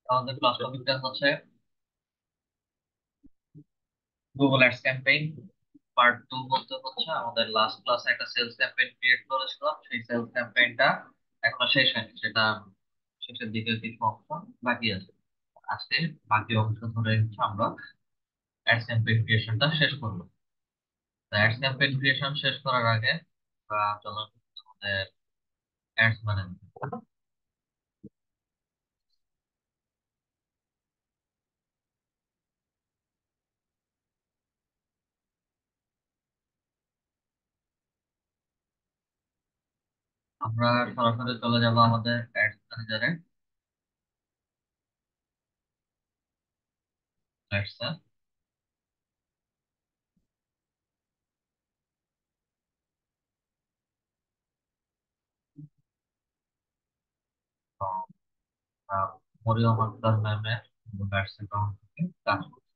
আমাদের ক্লাস টপিকটা হচ্ছে গুগল অ্যাডস ক্যাম্পেইন পার্ট 2। বলতে হচ্ছে আমাদের লাস্ট ক্লাসে একটা সেলস ক্যাম্পেইন ক্রিয়েট করেছিলাম, সেই সেলস ক্যাম্পেইনটা এখনো শেষ হয়নি, সেটা শেষের দিকে কিছু অংশ বাকি আছে। আজকে বাকি অংশ ধরে হচ্ছে আমরা অ্যাডস ক্যাম্পেইন ক্রিয়েশনটা শেষ করবো। অ্যাডস ক্যাম্পেইন ক্রিয়েশন শেষ করার আগে চলো আমাদের অ্যাডস বানাই। আমরা সরাসরি চলে যাবো আমাদের অ্যাডস ম্যানেজারে। অ্যাডস মরিয়ম আক্তার ম্যামের অ্যাডস অ্যাকাউন্ট থেকে কাজ করছি।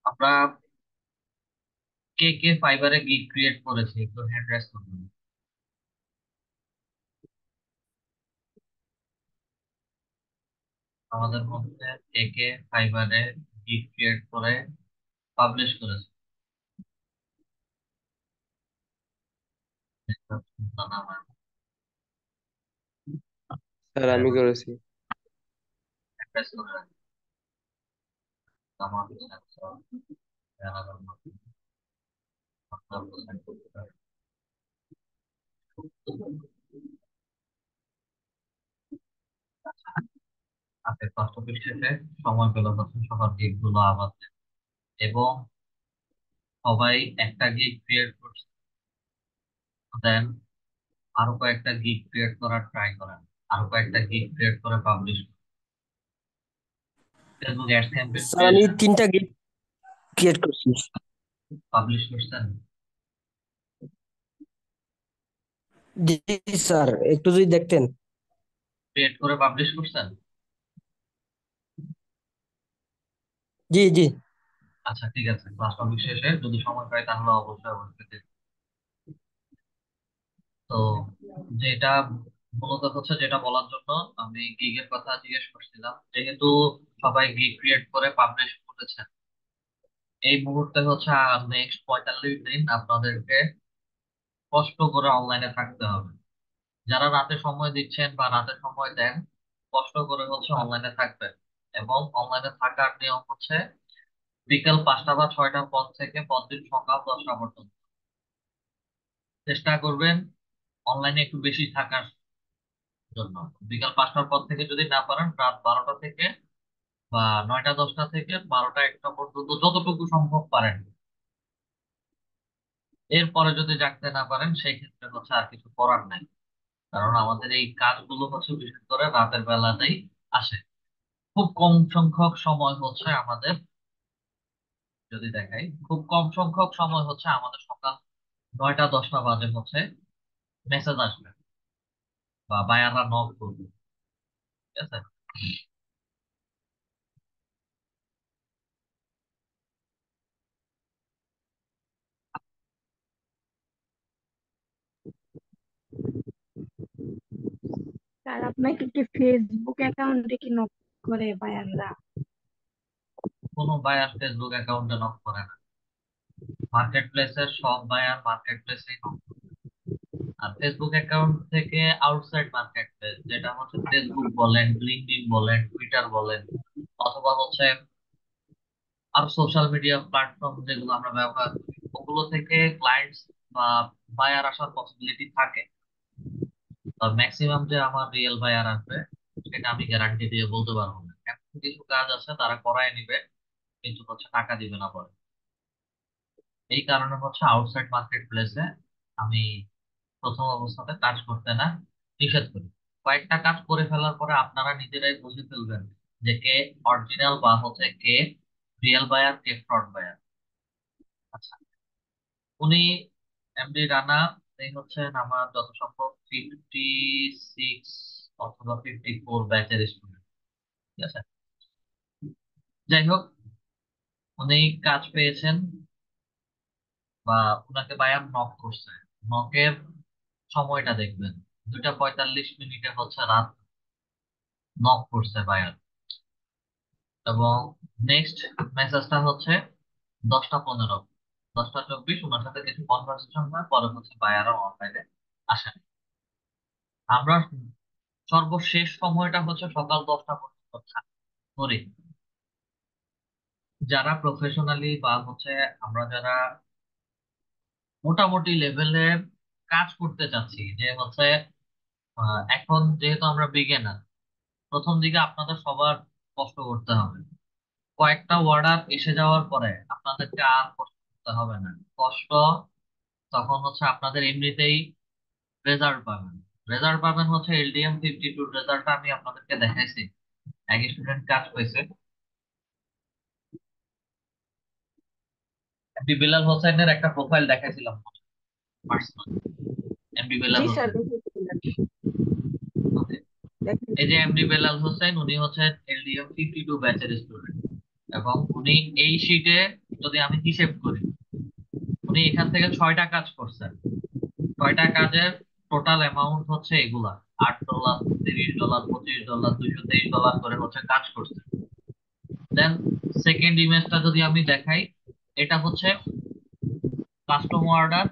আমরা কে কে ফাইবারে গিগ ক্রিয়েট করেছে একটু হ্যান্ড রেজ করবেন। আমাদের মধ্যে কে কে ফাইবারে গিগ ক্রিয়েট করে পাবলিশ করেছে? স্যার আমি করেছি। হ্যান্ড রেজ করে রাখবেন। আমার সেন্সর জানালার মধ্যে আপনার কোথায় করতে হবে। আপনি তথ্য পৃষ্ঠে সময় পেল হচ্ছে সবার গিগ গুলো আবার দেন। এবং সবাই একটা গিগ ক্রিয়েট করছে, দেন আরো কয়েকটা গিগ ক্রিয়েট করার ট্রাই করেন, আরো কয়েকটা গিগ ক্রিয়েট করে publish. Facebook ads campaign sir আমি ক্রিয়েশন 3টা গেট ক্রিয়েট করছি। পাবলিশ করছেন? জি স্যার, একটু যদি দেখতেন। ক্রিয়েট করে পাবলিশ করছেন? জি জি। আচ্ছা ঠিক আছে, ক্লাস টপিক শেষে যদি সময় পাই তাহলে অবশ্যই অবশ্যই দেখব। তো যেটা মূলত হচ্ছে যেটা বলার জন্য আমি গিগের কথা জিজ্ঞেস করছিলাম, যেহেতু সবাই গিগ ক্রিয়েট করে পাবলিশ করেছেন, এই মুহূর্তে হচ্ছে নেক্সট 45 দিন আপনাদেরকে কষ্ট করে অনলাইনে থাকতে হবে। যারা রাতে সময় দিচ্ছেন বা রাতে সময় দেন, কষ্ট করে হচ্ছে অনলাইনে থাকবেন। এবং অনলাইনে থাকার নিয়ম হচ্ছে বিকেল 5টা বা 6টার পর থেকে পরদিন সকাল 10টা পর্যন্ত চেষ্টা করবেন অনলাইনে একটু বেশি থাকার জন্য। বিকাল 5টার পর থেকে যদি না পারেন, রাত 12টা থেকে বা 9টা 10টা থেকে 12টা 1টা পর্যন্ত যতটুকু সম্ভব পারেন। এরপরে যদি জাগতে না পারেন সেই ক্ষেত্রে হচ্ছে আর কিছু করার নাই, কারণ আমাদের এই কাজগুলো হচ্ছে বিশেষ করে রাতের বেলাতেই আসে। খুব কম সংখ্যক সময় হচ্ছে আমাদের, যদি দেখাই, খুব কম সংখ্যক সময় হচ্ছে আমাদের সকাল 9টা 10টা বাজে হচ্ছে মেসেজ আসবে বা বায়াররা নক করবে। ঠিক আছে? স্যার আপনাকে কি ফেসবুক অ্যাকাউন্টে কি নক করে বায়ানরা? কোনো বায়ার ফেসবুক অ্যাকাউন্টে নক করে না। মার্কেট প্লেসের সব বায়ার মার্কেট প্লেসে নক করে। আর ফেসবুক অ্যাকাউন্ট থেকে আউটসাইড মার্কেট প্লেস, যেটা হচ্ছে ফেসবুক বলেন, লিঙ্কডইন বলেন, টুইটার বলেন, অথবা হচ্ছে আর সোশ্যাল মিডিয়া প্ল্যাটফর্ম যেগুলো আমরা ব্যবহার করি, ওগুলো থেকে ক্লায়েন্টস বা বায়ার আসার পসিবিলিটি থাকে। ম্যাক্সিমাম যে আমার রিয়েল বায়ার আসবে সেটা আমি গ্যারান্টি দিয়ে বলতে পারবো না। এমন কিছু কাজ আছে তারা করায় নিবে, কিন্তু হচ্ছে টাকা দিবে না পরে। এই কারণে হচ্ছে আউটসাইড মার্কেট প্লেসে আমি প্রথম অবস্থাতে কাজ করতে না নিষেধ করি। কয়েকটা কাজ করে ফেলার পরে আপনারা নিজেরাই বুঝে ফেলবেন যে কে অরিজিনাল বা হচ্ছে কে রিয়েল বায়ার, কে ফ্রড বায়ার। আচ্ছা, উনি এমডি রানা, এই হচ্ছেন আমার যত সম্ভব 56 অথবা 54 ব্যাচের স্টুডেন্ট। ঠিক আছে? যাই হোক, উনি কাজ পেয়েছেন বা উনাকে বায়ার নক করছে, নকের সময়টা দেখবেন 2:45 মিনিটে হচ্ছে রাত নক করছে বায়ার। এবং নেক্সট মেসেজটা হচ্ছে 10টা 15, 10টা 24 ওনার সাথে কিছু কনভারসেশন হয়, পরে হচ্ছে বায়ারও অনলাইনে আসেন। আমরা সর্বশেষ সময়টা হচ্ছে সকাল 10টা পর্যন্ত ধরি। যারা প্রফেশনালি বা হচ্ছে আমরা যারা মোটামুটি লেভেলে কাজ করতে চাচ্ছি, যে হচ্ছে এখন যেহেতু আমরা বিগিনার, প্রথম দিকে আপনাদের সবার কষ্ট করতে হবে। কয়েকটা অর্ডার এসে যাওয়ার পরে আপনাদেরকে আর কষ্ট করতে হবে না। কষ্ট তখন হচ্ছে আপনাদের এমনিতেই রেজাল্ট পাবেন। রেজাল্ট পাবেন হচ্ছে LDM-52 রেজাল্টটা আমি আপনাদেরকে দেখাইছি। এক স্টুডেন্ট কাজ পেয়েছে, এমডি বেলাল হোসেনের একটা প্রোফাইল দেখাইছিলাম পার্সোনাল। এমডি বেলাল জি স্যার, হোসেন, দেখেছিলেন। ওকে। এই যে দেখেছি। এমডি বেলাল হোসেন, উনি হচ্ছেন LDM-52 ব্যাচের স্টুডেন্ট। এবং উনি এই শিটে যদি আমি হিসেব করি, উনি এখান থেকে 6টা কাজ করছেন। 6টা কাজের টোটাল অ্যামাউন্ট হচ্ছে এগুলা: $8, $30, $25, $223 করে হচ্ছে কাজ করছে। দেন সেকেন্ড ইমেজটা যদি আমি দেখাই, এটা হচ্ছে কাস্টমার অর্ডার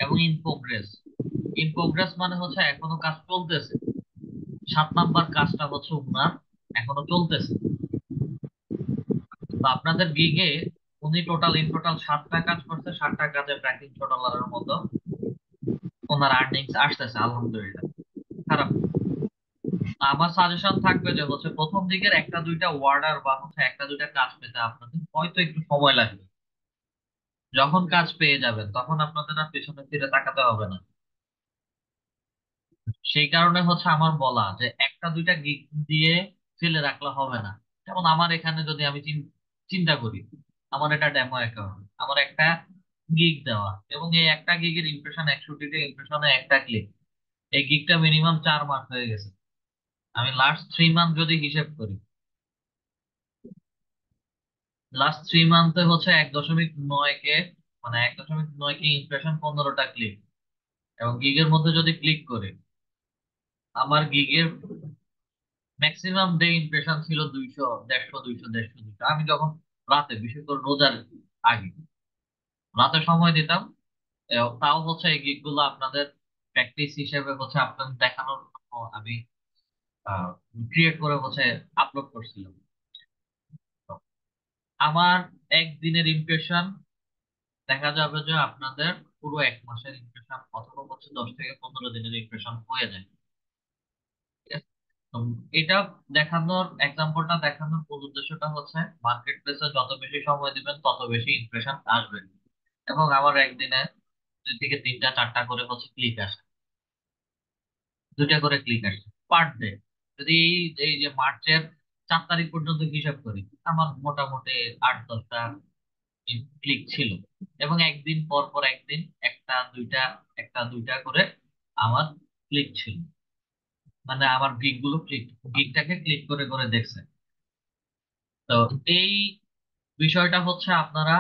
এবং ইন প্রোগ্রেস। ইন প্রোগ্রেস মানে হচ্ছে এখনো কাজ চলতেছে। 7 নাম্বার কাজটা হচ্ছে উনার এখনো চলতেছে। তো আপনাদের গিগে উনি টোটাল 7টা কাজ করছে, 7টা কাজে প্রায় $300 মতো ওনার আর্নিংস আসতেছে, আলহামদুলিল্লাহ। খারাপ না। আমার সাজেশন থাকবে যে হচ্ছে প্রথম দিকের একটা দুইটা অর্ডার বা হচ্ছে একটা দুইটা কাজ পেতে আপনাদের হয়তো একটু সময় লাগবে। যখন কাজ পেয়ে যাবেন তখন আপনাদের আর পেছনে ফিরে তাকাতে হবে না। সেই কারণে হচ্ছে আমার বলা যে একটা দুইটা গিগ দিয়ে ফেলে রাখলে হবে না। যেমন আমার এখানে যদি আমি চিন্তা করি, আমার এটা ডেমো অ্যাকাউন্ট, আমার একটা গিগ দেওয়া, এবং এই একটা গিগের ইমপ্রেশন 61টা ইমপ্রেশনে একটা ক্লিক। এই গিগটা মিনিমাম 4 মাস হয়ে গেছে। আমি লাস্ট 3 মান্থ যদি হিসেব করি, লাস্ট 3 মান্থে হচ্ছে 1.9 কে, মানে 1.9 কে ইমপ্রেশন, 15টা ক্লিক। এবং গিগের মধ্যে যদি ক্লিক করে, আমার গিগের ম্যাক্সিমাম ডে ইমপ্রেশন ছিল 200, 150, 200, 150, 200। আমি যখন রাতে, বিশেষ করে রোজার আগে রাতে সময় দিতাম, তাও হচ্ছে এই গিগ গুলো আপনাদের প্র্যাকটিস হিসেবে হচ্ছে আপনাদের দেখানোর জন্য আমি ক্রিয়েট করে হচ্ছে আপলোড করছিলাম। তো আমার একদিনের ইমপ্রেশন দেখা যাবে যে আপনাদের পুরো 1 মাসের ইমপ্রেশন অথবা হচ্ছে 10 থেকে 15 দিনের ইমপ্রেশন হয়ে যায়। ঠিক আছে? তো এটা দেখানোর, এক্সাম্পলটা দেখানোর মূল উদ্দেশ্যটা হচ্ছে মার্কেট প্লেসে যত বেশি সময় দিবেন তত বেশি ইমপ্রেশন আসবে। এবং আমার একদিনে 2 থেকে 3টা 4টা করে হচ্ছে ক্লিক আসে, 2টা করে ক্লিক আসে পার ডে। যদি এই যে মার্চের 4 তারিখ পর্যন্ত হিসাব করি, আমার মোটামুটি 8-10টা ক্লিক ছিল। এবং একদিন পর পর একদিন একটা দুইটা করে আমার ক্লিক ছিল। মানে আমার গিগটাকে ক্লিক করে করে দেখছে। তো এই বিষয়টা হচ্ছে আপনারা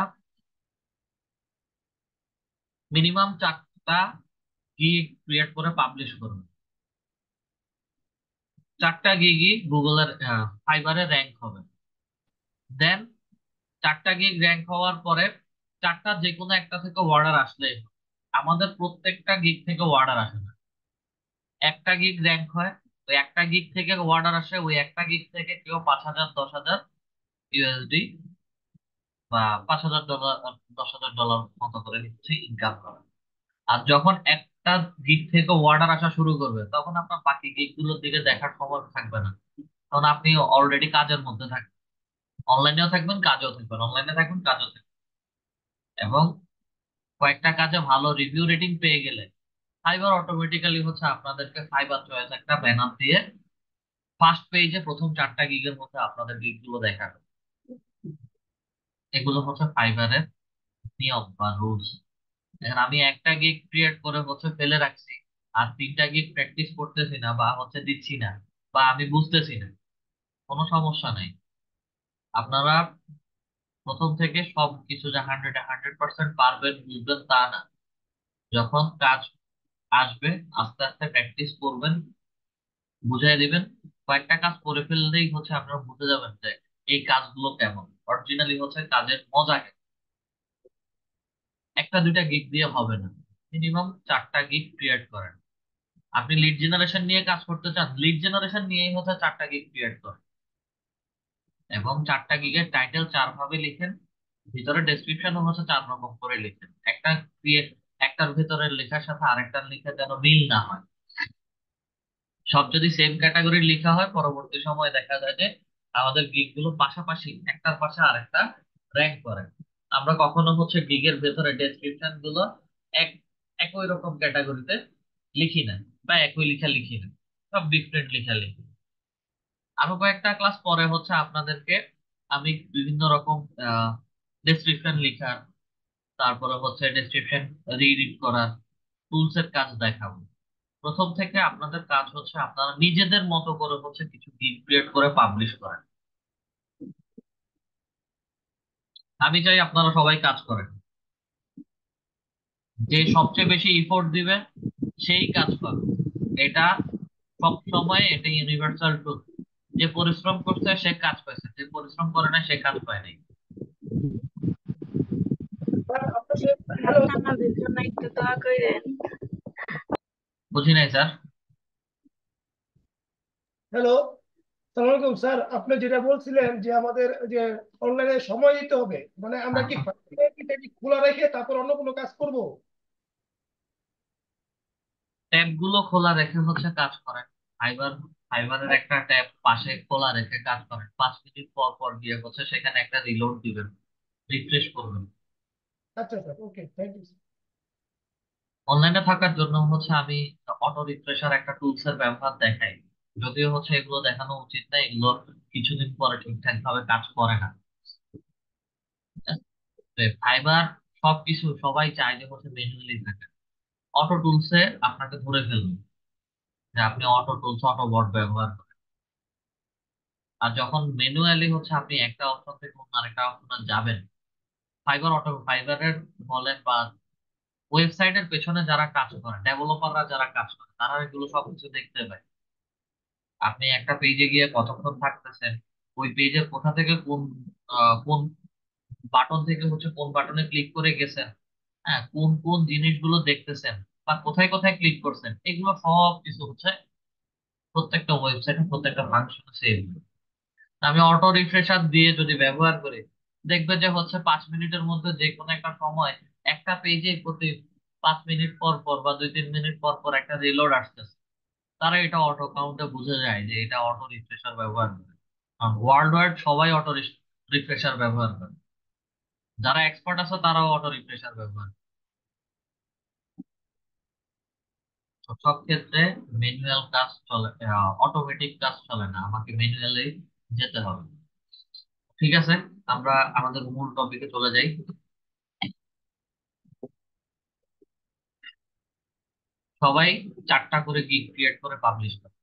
মিনিমাম 4টা গিগ ক্রিয়েট করে পাবলিশ করুন। 4টা গিগই গুগলের ফাইবারে র্যাঙ্ক হবে। দেন 4টা গিগ র্যাঙ্ক হওয়ার পরে 4টা যে কোনো একটা থেকে অর্ডার আসলে, আমাদের প্রত্যেকটা গিগ থেকে অর্ডার আসে না। একটা গিগ র্যাঙ্ক হয়, ওই একটা গিগ থেকে অর্ডার আসে, ওই একটা গিগ থেকে কেউ 5,000, 10,000 USD বা $5,000, $10,000 মতো করে হচ্ছে ইনকাম করে। আর যখন একটা গিগ থেকে অর্ডার আসা শুরু করবে, তখন আপনার বাকি গিগ গুলোর দিকে দেখার সময় থাকবে না। তখন আপনি অলরেডি কাজের মধ্যে থাকবেন, অনলাইনেও থাকবেন, কাজেও থাকবেন, অনলাইনে থাকবেন, কাজেও থাকবেন। এবং কয়েকটা কাজে ভালো রিভিউ রেটিং পেয়ে গেলে ফাইবার অটোমেটিক্যালি হচ্ছে আপনাদেরকে ফাইবার চয়েস একটা ব্যানার দিয়ে ফার্স্ট পেজে প্রথম 4টা গিগের মধ্যে আপনাদের গিগ গুলো দেখাবে। এগুলো হচ্ছে ফাইবারের নিয়ম বা রুলস। এখন আমি একটা গিগ ক্রিয়েট করে হচ্ছে ফেলে রাখছি, আর 3টা গিগ প্র্যাকটিস করতেছি না বা হচ্ছে দিচ্ছি না, বা আমি বুঝতেছি না, কোনো সমস্যা নাই। আপনারা প্রথম থেকে সব কিছু যে 100% পারবেন বুঝবেন তা না। যখন কাজ আসবে আস্তে আস্তে প্র্যাকটিস করবেন, বুঝাই দিবেন। কয়েকটা কাজ করে ফেললেই হচ্ছে আপনারা বুঝে যাবেন যে এই কাজগুলো কেমন, অরিজিনালি হচ্ছে কাজের মজা কেমন। একটা দুইটা গিগ দিয়ে হবে না, মিনিমাম 4টা গিগ ক্রিয়েট করেন। আপনি লিড জেনারেশন নিয়ে কাজ করতে চান, লিড জেনারেশন নিয়েই হচ্ছে 4টা গিগ ক্রিয়েট করেন, এবং 4টা গিগের টাইটেল 4 ভাবে লিখেন। ভিতরে ডেসক্রিপশনও হচ্ছে 4 রকম করে লিখেন। একটা ক্রিয়েট, একটার ভিতরে লেখার সাথে আরেকটার লেখা যেন মিল না হয়। সব যদি সেম ক্যাটাগরির লেখা হয় পরবর্তী সময়ে দেখা যায় যে আমাদের গিগ গুলো পাশাপাশি একটার পাশে আরেকটা র্যাঙ্ক করে। আমরা কখনো হচ্ছে গিগের ভেতরে ডেসক্রিপশন গুলো এক একই রকম ক্যাটাগরিতে লিখি না, বা একই লেখা লিখি না, সব ডিফারেন্ট লেখা লিখি। আরো কয়েকটা ক্লাস পরে হচ্ছে আপনাদেরকে আমি বিভিন্ন রকম ডেসক্রিপশন লেখার, তারপরে হচ্ছে ডেসক্রিপশন রিড করার টুলস এর কাজ দেখাবো। প্রথম থেকে আপনাদের কাজ হচ্ছে আপনারা নিজেদের মতো করে হচ্ছে কিছু গিগ ক্রিয়েট করে পাবলিশ করেন। আমি চাই আপনারা সবাই কাজ করেন, যে সবচেয়ে বেশি ইফোর্ট দিবে সেই কাজ পাবে। এটা সব সময় এটা ইউনিভার্সাল ট্রুথ। যে পরিশ্রম করছে সে কাজ পাইছে, যে পরিশ্রম করে না সে কাজ পায় নাই। স্যার আমাদের জন্য একটু দোয়া করেন। বুঝি নাই স্যার। হ্যালো, সালাম আলাইকুম স্যার। আপনি যেটা বলছিলেন যে আমাদের যে অনলাইনে সময় দিতে হবে, মানে আমরা কি আচ্ছা, এটা কি খোলা রেখে তারপর অন্য কোনো কাজ করব? ট্যাব গুলো খোলা রেখে হচ্ছে কাজ করেন। ফাইবার, ফাইবারের একটা ট্যাব পাশে খোলা রেখে কাজ করেন, 5 মিনিট পর পর গিয়ে হচ্ছে সেখানে একটা রিলোড দিবেন, রিফ্রেশ করবেন। আচ্ছা স্যার, ওকে, থ্যাংক ইউ। অনলাইনে থাকার জন্য হচ্ছে আমি অটো রিফ্রেশার একটা টুলস এর ব্যবহার দেখাই, যদিও হচ্ছে এগুলো দেখানো উচিত না, এগুলো কিছুদিন পরে ঠিকঠাক ভাবে কাজ করে না। ফাইবার সবকিছু সবাই চায় যে হচ্ছে ম্যানুয়ালি থাকে, অটো টুলসে আপনাকে ধরে ফেলবে যে আপনি অটো টুলস অটো বট ব্যবহার করেন। আর যখন ম্যানুয়ালি হচ্ছে আপনি একটা অপশন থেকে অন্য আরেকটা অপশনে যাবেন, ফাইবারের বলেন বা ওয়েবসাইটের পেছনে যারা কাজ করে, ডেভেলপাররা যারা কাজ করে, তারা এগুলো সবকিছু দেখতে পায়। আপনি একটা পেজে গিয়ে কতক্ষণ থাকতেছেন, ওই পেজের কোথা থেকে কোন বাটন থেকে হচ্ছে কোন বাটনে ক্লিক করে গেছেন, হ্যাঁ কোন কোন জিনিসগুলো দেখতেছেন, বা কোথায় কোথায় ক্লিক করছেন, এগুলো সব কিছু হচ্ছে প্রত্যেকটা ওয়েবসাইটে প্রত্যেকটা ফাংশন সেভ। আমি অটো রিফ্রেশার দিয়ে যদি ব্যবহার করি, দেখবে যে হচ্ছে 5 মিনিটের মধ্যে যে কোনো একটা সময় একটা পেজে প্রতি 5 মিনিট পর পর বা 2-3 মিনিট পর পর একটা রিলোড আসতেছে। তারা এটা অটো কাউন্টে বুঝে যায় যে এটা অটো রিফ্রেশার ব্যবহার করে। কারণ ওয়ার্ল্ড ওয়াইড সবাই অটো রিফ্রেশার ব্যবহার করে, যারা এক্সপার্ট আছে তারাও অটো রিফ্রেশার ব্যবহার করে। তো সব ক্ষেত্রে ম্যানুয়াল কাজ চলে, অটোমেটিক কাজ চলে না, আমাকে ম্যানুয়ালি যেতে হবে। ঠিক আছে, আমরা আমাদের মূল টপিকে চলে যাই। সবাই 4টা করে গিগ ক্রিয়েট করে পাবলিশ করে।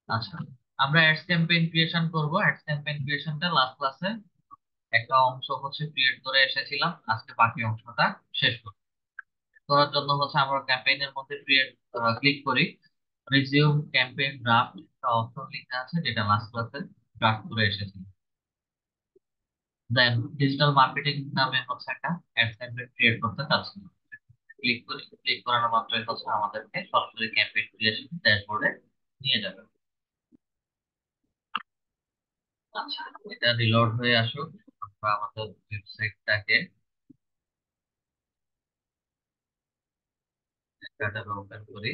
আচ্ছা, আমরা অ্যাডস ক্যাম্পেইন ক্রিয়েশন করব। অ্যাডস ক্যাম্পেইন ক্রিয়েশনটা লাস্ট ক্লাসে একটা অংশ হচ্ছে ক্রিয়েট করে এসেছিলাম, আজকে বাকি অংশটা শেষ করব। করার জন্য হচ্ছে আমরা ক্যাম্পেইনের মধ্যে ক্রিয়েট ক্লিক করি, রিজিউম ক্যাম্পেইন ড্রাফট একটা অপশন লেখা আছে যেটা লাস্ট ক্লাসে ড্রাফট করে এসেছি। দেন ডিজিটাল মার্কেটিং নামে হচ্ছে একটা অ্যাডস ক্যাম্পেইন ক্রিয়েট করতে চাচ্ছি। ক্লিক করি, ক্লিক করানো মাত্রই হচ্ছে আমাদেরকে সরাসরি ক্যাম্পেইন ক্রিয়েশন ড্যাশবোর্ডে নিয়ে যাবে। আচ্ছা, এটা রিলোড হয়ে আসুক, আমরা আমাদের ওয়েবসাইটটাকে ওপেন করি।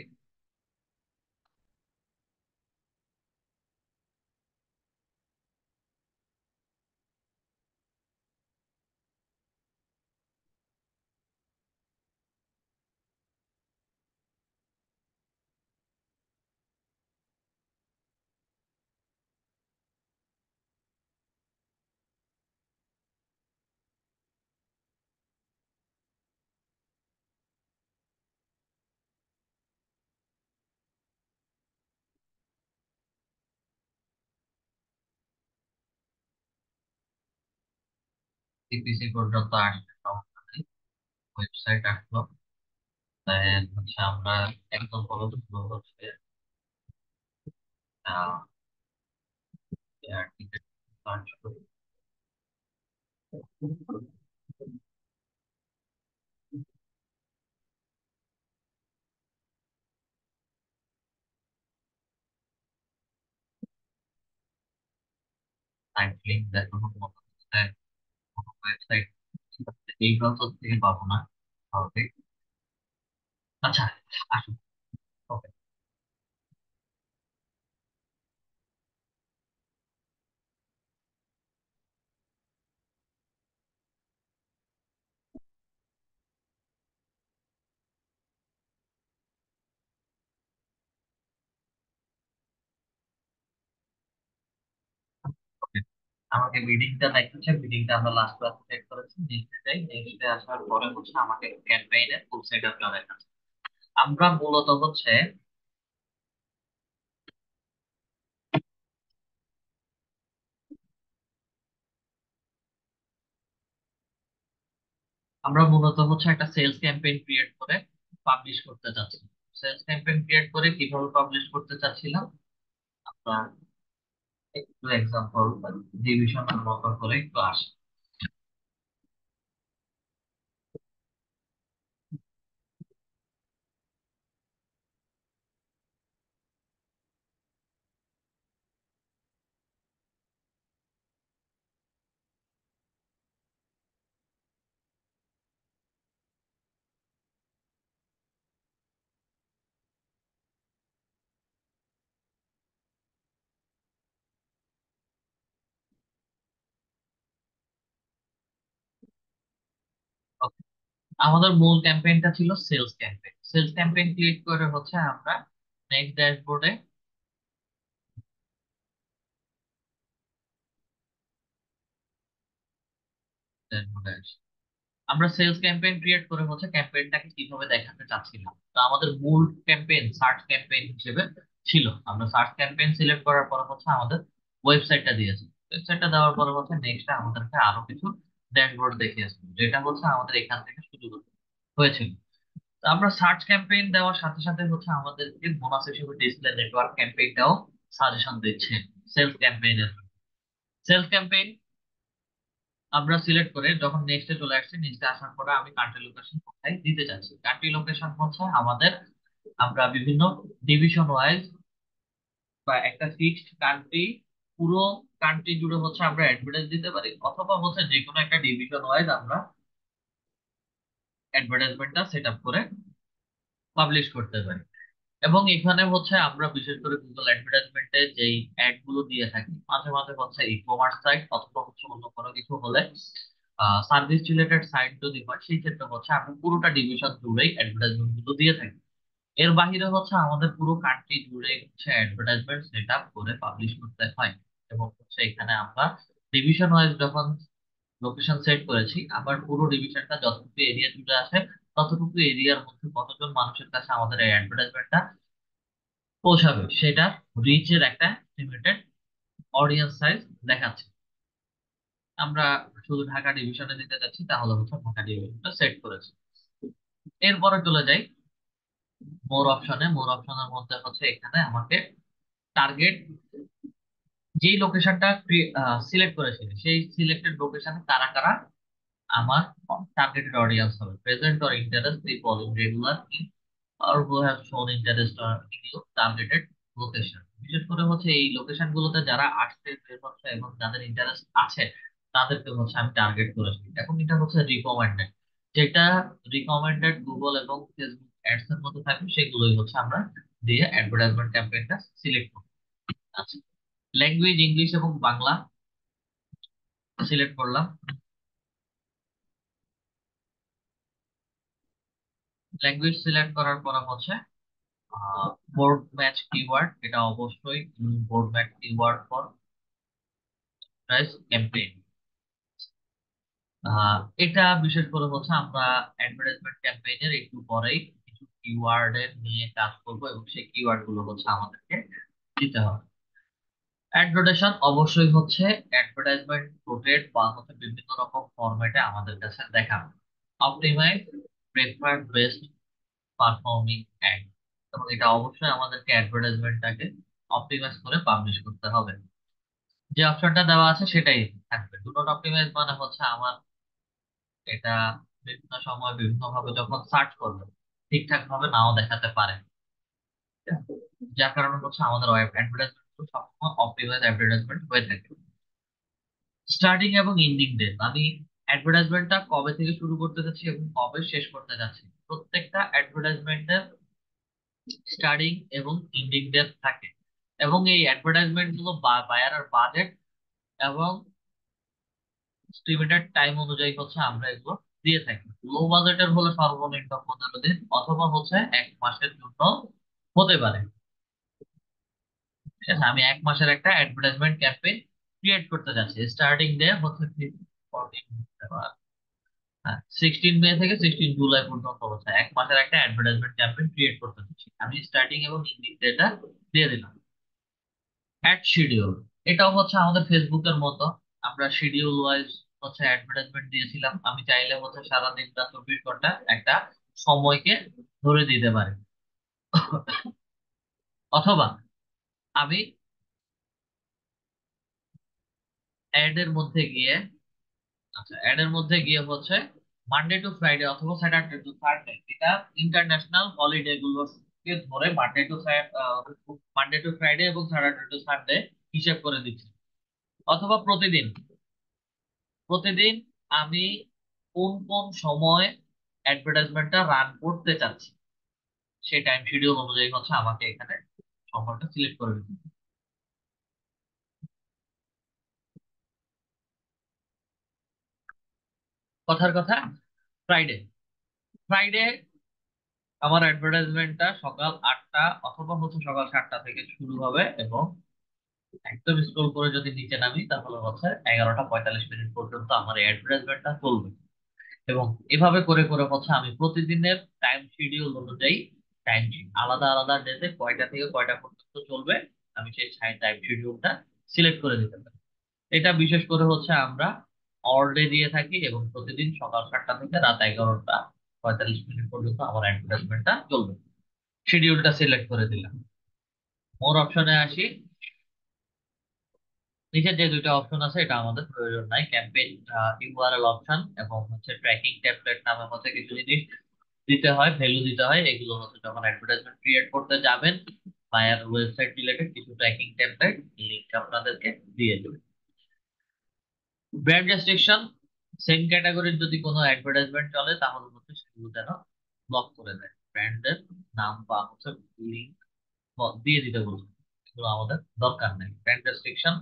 সিপিসি পর্যন্ত আসছে, সমস্যা নেই। ওয়েবসাইট আসলো, তাই হচ্ছে আমরা একদম প্রথম শুরু হচ্ছে এয়ার টিকেট সার্চ করি। সাইট লিঙ্ক দেখানো মতো হচ্ছে কোনো ওয়েবসাইট এই ব্রাউজার থেকে পাবো না, স্বাভাবিক। আচ্ছা, আসুন। ওকে, ওকে। আমাকে বিডিংটা দেখাচ্ছে, বিডিংটা আমরা লাস্ট ক্লাসে চেক করেছি। নেক্সটে যাই, নেক্সটে আসার পরে হচ্ছে আমাকে ক্যাম্পেইনের ফুল সেট আপটা দেখাচ্ছে। আমরা মূলত হচ্ছে একটা সেলস ক্যাম্পেইন ক্রিয়েট করে পাবলিশ করতে চাচ্ছি। সেলস ক্যাম্পেইন ক্রিয়েট করে কিভাবে পাবলিশ করতে চাচ্ছিলাম, আমরা একটু এক্সাম্পল ডিভিশনের মতো করে একটু আসি। Okay, আমাদের মূল ক্যাম্পেইনটা ছিল sales campaign. Sales campaign create করে হচ্ছে আমরা নেক্সট ড্যাশবোর্ডে আমরা সেলস ক্যাম্পেইন ক্রিয়েট করে হচ্ছে ক্যাম্পেইনটাকে কিভাবে দেখাতে চাচ্ছিলাম। তো আমাদের মূল ক্যাম্পেইন সার্চ ক্যাম্পেইন হিসেবে ছিল। আমরা সার্চ ক্যাম্পেইন সিলেক্ট করার পর হচ্ছে আমাদের ওয়েবসাইটটা দিয়েছে। ওয়েবসাইটটা দেওয়ার পরে হচ্ছে নেক্সট আমাদেরকে আরো কিছু ড্যাশবোর্ড দেখিয়েছে, যেটা হচ্ছে আমাদের এখান থেকে শুরু হয়েছিল। তো আমরা সার্চ ক্যাম্পেইন দেওয়ার সাথে সাথে হচ্ছে আমাদেরকে বোনাস হিসেবে ডিসপ্লে নেটওয়ার্ক ক্যাম্পেইনটাও সাজেশন দিচ্ছে সেলস ক্যাম্পেইনের। সেলস ক্যাম্পেইন আমরা সিলেক্ট করে যখন নেক্সটে চলে আসছি, নেক্সটে আসার পরে আমি কান্ট্রি লোকেশন কোথায় দিতে চাচ্ছি। কান্ট্রি লোকেশন হচ্ছে আমাদের, আমরা বিভিন্ন ডিভিশন ওয়াইজ বা একটা ফিক্সড কান্ট্রি, পুরো কান্ট্রি জুড়ে হচ্ছে আমরা অ্যাডভার্টাইজ দিতে পারি, অথবা হচ্ছে যে কোনো একটা ডিভিশন ওয়াইজ আমরা অ্যাডভার্টাইজমেন্টটা সেট আপ করে পাবলিশ করতে পারি। এবং এখানে হচ্ছে আমরা বিশেষ করে গুগল অ্যাডভার্টাইজমেন্টে যেই অ্যাড গুলো দিয়ে থাকি, মাঝে মাঝে হচ্ছে ই কমার্স সাইট অথবা হচ্ছে অন্য কোনো কিছু হলে, সার্ভিস রিলেটেড সাইট যদি হয়, সেই ক্ষেত্রে হচ্ছে আমরা পুরোটা ডিভিশন জুড়েই অ্যাডভার্টাইজমেন্ট গুলো দিয়ে থাকি। এর বাহিরে হচ্ছে আমাদের পুরো কান্ট্রি জুড়ে হচ্ছে অ্যাডভার্টাইজমেন্ট সেট আপ করে পাবলিশ করতে হয়। এবং হচ্ছে এখানে আমরা ডিভিশন ওয়াইজ যখন লোকেশন সেট করেছি, আবার পুরো ডিভিশনটা যতটুকু এরিয়া জুড়ে আছে, ততটুকু এরিয়ার মধ্যে কতজন মানুষের কাছে আমাদের এই অ্যাডভার্টাইজমেন্টটা পৌঁছাবে, সেটা রিচের একটা লিমিটেড অডিয়েন্স সাইজ দেখাচ্ছে। আমরা শুধু ঢাকা ডিভিশনে দিতে যাচ্ছি, তাহলে হচ্ছে ঢাকা ডিভিশনটা সেট করেছি। এরপরে চলে যাই মোর অপশনে। মোর অপশনের মধ্যে হচ্ছে এখানে আমাকে টার্গেট, যেই লোকেশনটা সিলেক্ট করেছি সেই সিলেক্টেড লোকেশনে কারা কারা আমার টার্গেটেড অডিয়েন্স হবে, present or interest people in regular or who have shown interest in your targeted location। বিশেষ করে হচ্ছে এই লোকেশন গুলোতে যারা আসছে বের হচ্ছে এবং যাদের ইন্টারেস্ট আছে, তাদেরকে হচ্ছে আমি টার্গেট করেছি। এখন এটা হচ্ছে রিকমেন্ডেড, যেটা রিকমেন্ডেড গুগল এবং ফেসবুক অ্যাডস এর মধ্যে থাকবে, সেগুলোই হচ্ছে আমরা দিয়ে অ্যাডভার্টাইজমেন্ট ক্যাম্পেইনটা সিলেক্ট করব। আচ্ছা, ল্যাঙ্গুয়েজ ইংলিশ এবং বাংলা সিলেক্ট করলাম। ল্যাঙ্গুয়েজ সিলেক্ট করার পর হচ্ছে বোর্ড ম্যাচ কিওয়ার্ড, এটা অবশ্যই board match keyword for price campaign. এটা বিশেষ করে হচ্ছে আমরা অ্যাডভার্টাইজমেন্ট ক্যাম্পেইনের একটু পরেই কিছু কিওয়ার্ড এর নিয়ে কাজ করব, এবং সেই কিওয়ার্ড গুলো হচ্ছে আমাদেরকে দিতে হবে। অ্যাড রোটেশন অবশ্যই হচ্ছে অ্যাডভার্টাইজমেন্ট রোটেট বা হচ্ছে বিভিন্ন রকম ফরম্যাটে আমাদের কাছে দেখানো। Optimise prefer best performing ad, এবং এটা অবশ্যই আমাদেরকে অ্যাডভার্টাইজমেন্টটাকে অপটিমাইজ করে পাবলিশ করতে হবে। যে অপশনটা দেওয়া আছে সেটাই থাকবে। ডু নট অপটিমাইজ মানে হচ্ছে আমার এটা বিভিন্ন সময় বিভিন্ন ভাবে যখন সার্চ করবে ঠিকঠাক ভাবে নাও দেখাতে পারে, যার কারণে হচ্ছে আমাদের ওয়েব অ্যাডভার্টাইজমেন্ট সবসময় অপটিমাইজ অ্যাডভার্টাইজমেন্ট হয়ে থাকে। স্টার্টিং এবং এন্ডিং ডেট, আমি অ্যাডভার্টাইজমেন্টটা কবে থেকে শুরু করতে যাচ্ছি এবং কবে শেষ করতে যাচ্ছি, প্রত্যেকটা অ্যাডভার্টাইজমেন্টের স্টার্টিং এবং এন্ডিং ডেট থাকে। এবং এই অ্যাডভার্টাইজমেন্ট গুলো বায়ারের বাজেট এবং স্টিমেটেড টাইম অনুযায়ী হচ্ছে আমরা এগুলো দিয়ে থাকি। লো বাজেটের হলে সর্বনিম্ন 15 দিন অথবা হচ্ছে 1 মাসের জন্য হতে পারে। ঠিক আছে, আমি 1 মাসের একটা অ্যাডভার্টাইজমেন্ট ক্যাম্পেইন ক্রিয়েট করতে যাচ্ছি। স্টার্টিং ডে হচ্ছে 16 মে থেকে 16 জুলাই পর্যন্ত হচ্ছে 1 মাসের একটা অ্যাডভার্টাইজমেন্ট ক্যাম্পেইন ক্রিয়েট করতে যাচ্ছি। আমি স্টার্টিং এবং এন্ডিং ডেটা দিয়ে দিলাম। অ্যাড শিডিউল, এটাও হচ্ছে আমাদের ফেসবুকের মতো, আমরা শিডিউল ওয়াইজ হচ্ছে অ্যাডভার্টাইজমেন্ট দিয়েছিলাম। আমি চাইলে হচ্ছে সারাদিন বা 24 ঘন্টা একটা সময়কে ধরে দিতে পারি, অথবা আমি অ্যাড এর মধ্যে গিয়ে, আচ্ছা অ্যাড এর মধ্যে গিয়ে হচ্ছে মানডে টু ফ্রাইডে অথবা স্যাটারডে টু সানডে, এটা ইন্টারন্যাশনাল হলিডে গুলোকে ধরে মানডে টু ফ্রাইডে এবং স্যাটারডে টু সানডে হিসেব করে দিচ্ছি। অথবা প্রতিদিন প্রতিদিন আমি কোন কোন সময় অ্যাডভার্টাইজমেন্টটা রান করতে চাচ্ছি সেই টাইম শিডিউল অনুযায়ী হচ্ছে আমাকে এখানে সময়টা সিলেক্ট করে দিতে হবে। কথার কথা, ফ্রাইডে ফ্রাইডে আমার অ্যাডভার্টাইজমেন্টটা সকাল 8টা অথবা হচ্ছে সকাল 7টা থেকে শুরু হবে, এবং একদম স্ক্রল করে যদি নিচে নামি তাহলে হচ্ছে 11টা 45 মিনিট পর্যন্ত আমার অ্যাডভার্টাইজমেন্টটা চলবে। এবং এভাবে করে করে হচ্ছে আমি প্রতিদিনের টাইম শিডিউল অনুযায়ী টাইম আলাদা আলাদা ডেতে কয়টা থেকে কয়টা পর্যন্ত চলবে আমি সেই টাইম শিডিউলটা সিলেক্ট করে দিতে পারি। এটা বিশেষ করে হচ্ছে আমরা অল ডে দিয়ে থাকি, এবং প্রতিদিন সকাল 7টা থেকে রাত 11টা 45 মিনিট পর্যন্ত আমার অ্যাডভার্টাইজমেন্টটা চলবে। শিডিউলটা সিলেক্ট করে দিলাম। মোর অপশনে আসি। নিচে যে দুইটা অপশন আছে এটা আমাদের প্রয়োজন নাই, ক্যাম্পেইন ইউআরএল অপশন এবং হচ্ছে ট্র্যাকিং টেমপ্লেট নামে হচ্ছে কিছু জিনিস দিতে হয়, ভ্যালু দিতে হয়। এগুলো হচ্ছে যখন অ্যাডভার্টাইজমেন্ট ক্রিয়েট করতে যাবেন বায়ার ওয়েবসাইট রিলেটেড কিছু ট্র্যাকিং টেমপ্লেট লিংক আপনাদেরকে দিয়ে দেবে। ব্র্যান্ড রেস্ট্রিকশন, সেম ক্যাটাগরির যদি কোনো অ্যাডভার্টাইজমেন্ট চলে তাহলে হচ্ছে সেগুলো যেন ব্লক করে দেয়, ব্র্যান্ডের নাম বা হচ্ছে লিংক দিয়ে দিতে বলছে। এগুলো আমাদের দরকার নেই, ব্র্যান্ড রেস্ট্রিকশন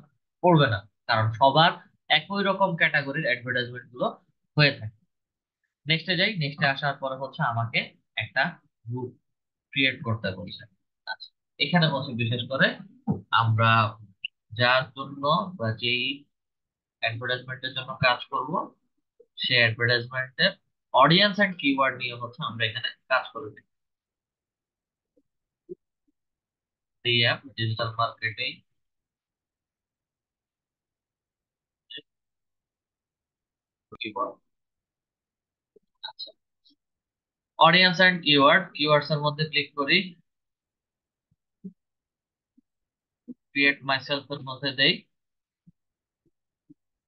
পড়বে না, কারণ সবার একই রকম ক্যাটাগরির অ্যাডভার্টাইজমেন্ট গুলো হয়ে থাকে। নেক্সটে যাই, নেক্সটে আসার পরে হচ্ছে আমাকে একটা গ্রুপ ক্রিয়েট করতে বলছে। আচ্ছা, এখানে হচ্ছে বিশেষ করে আমরা যার জন্য বা যেই অ্যাডভার্টাইজমেন্টের জন্য কাজ করব সেই অ্যাডভার্টাইজমেন্টের অডিয়েন্স এন্ড কিওয়ার্ড নিয়ে হচ্ছে আমরা এখানে কাজ করে থাকি। App digital marketing, keyword. আচ্ছা, অডিয়েন্স এন্ড কিওয়ার্ড, কিওয়ার্ডস এর মধ্যে ক্লিক করি, ক্রিয়েট মাইসেলফ এর মধ্যে দেই।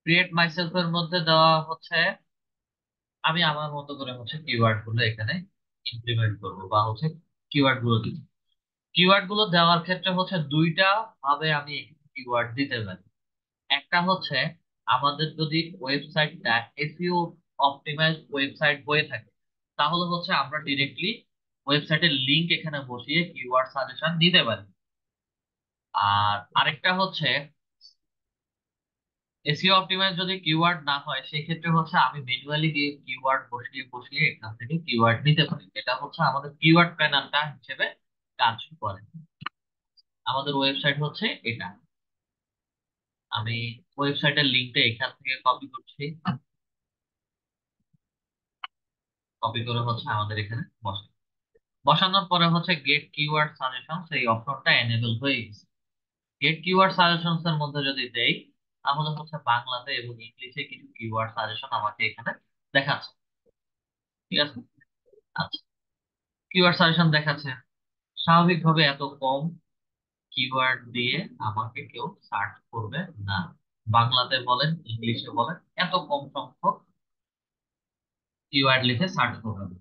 ক্রিয়েট মাইসেলফ এর মধ্যে দেওয়া হচ্ছে আমি আমার মতো করে হচ্ছে কিওয়ার্ড গুলো এখানে ইমপ্লিমেন্ট করবো বা হচ্ছে কিওয়ার্ড গুলো দিব। কিওয়ার্ড গুলো দেওয়ার ক্ষেত্রে হচ্ছে দুইটা ভাবে আমি কিওয়ার্ড দিতে পারি। একটা হচ্ছে আমাদের যদি ওয়েবসাইটটা এসইও অপটিমাইজ ওয়েবসাইট হয়ে থাকে তাহলে হচ্ছে আমরা ডিরেক্টলি ওয়েবসাইটের লিংক এখানে বসিয়ে কিওয়ার্ড সাজেশন দিতে পারি। আর আরেকটা হচ্ছে এসইও অপটিমাইজ যদি কিওয়ার্ড না হয় সেই ক্ষেত্রে হচ্ছে আমি ম্যানুয়ালি গিয়ে কিওয়ার্ড বসিয়ে বসিয়ে এখান থেকে কিওয়ার্ড নিতে পারি। এটা হচ্ছে আমাদের কিওয়ার্ড প্ল্যানারটা হিসেবে কাজ করে। আমাদের ওয়েবসাইট হচ্ছে এটা, আমি ওয়েবসাইটের লিংকটা এখান থেকে কপি করছি, কপি করে হচ্ছে আমাদের এখানে বসানোর পরে হচ্ছে গেট কিওয়ার্ড সাজেশন সেই অপশনটা এনেবল হয়ে গেছে। গেট কিওয়ার্ড সাজেশনস এর মধ্যে যদি দেই, তাহলে হচ্ছে বাংলাতে এবং ইংলিশে কিছু কিওয়ার্ড সাজেশন আমাকে এখানে দেখাচ্ছে। ঠিক আছে। আচ্ছা, কিওয়ার্ড সাজেশন দেখাচ্ছে। স্বাভাবিকভাবে এত কম কিওয়ার্ড দিয়ে আমাকে কেউ সার্চ করবে না। বাংলাতে বলেন, ইংলিশে বলেন, এত কম সংখ্যক কিওয়ার্ড লিখে সার্চ করবে না।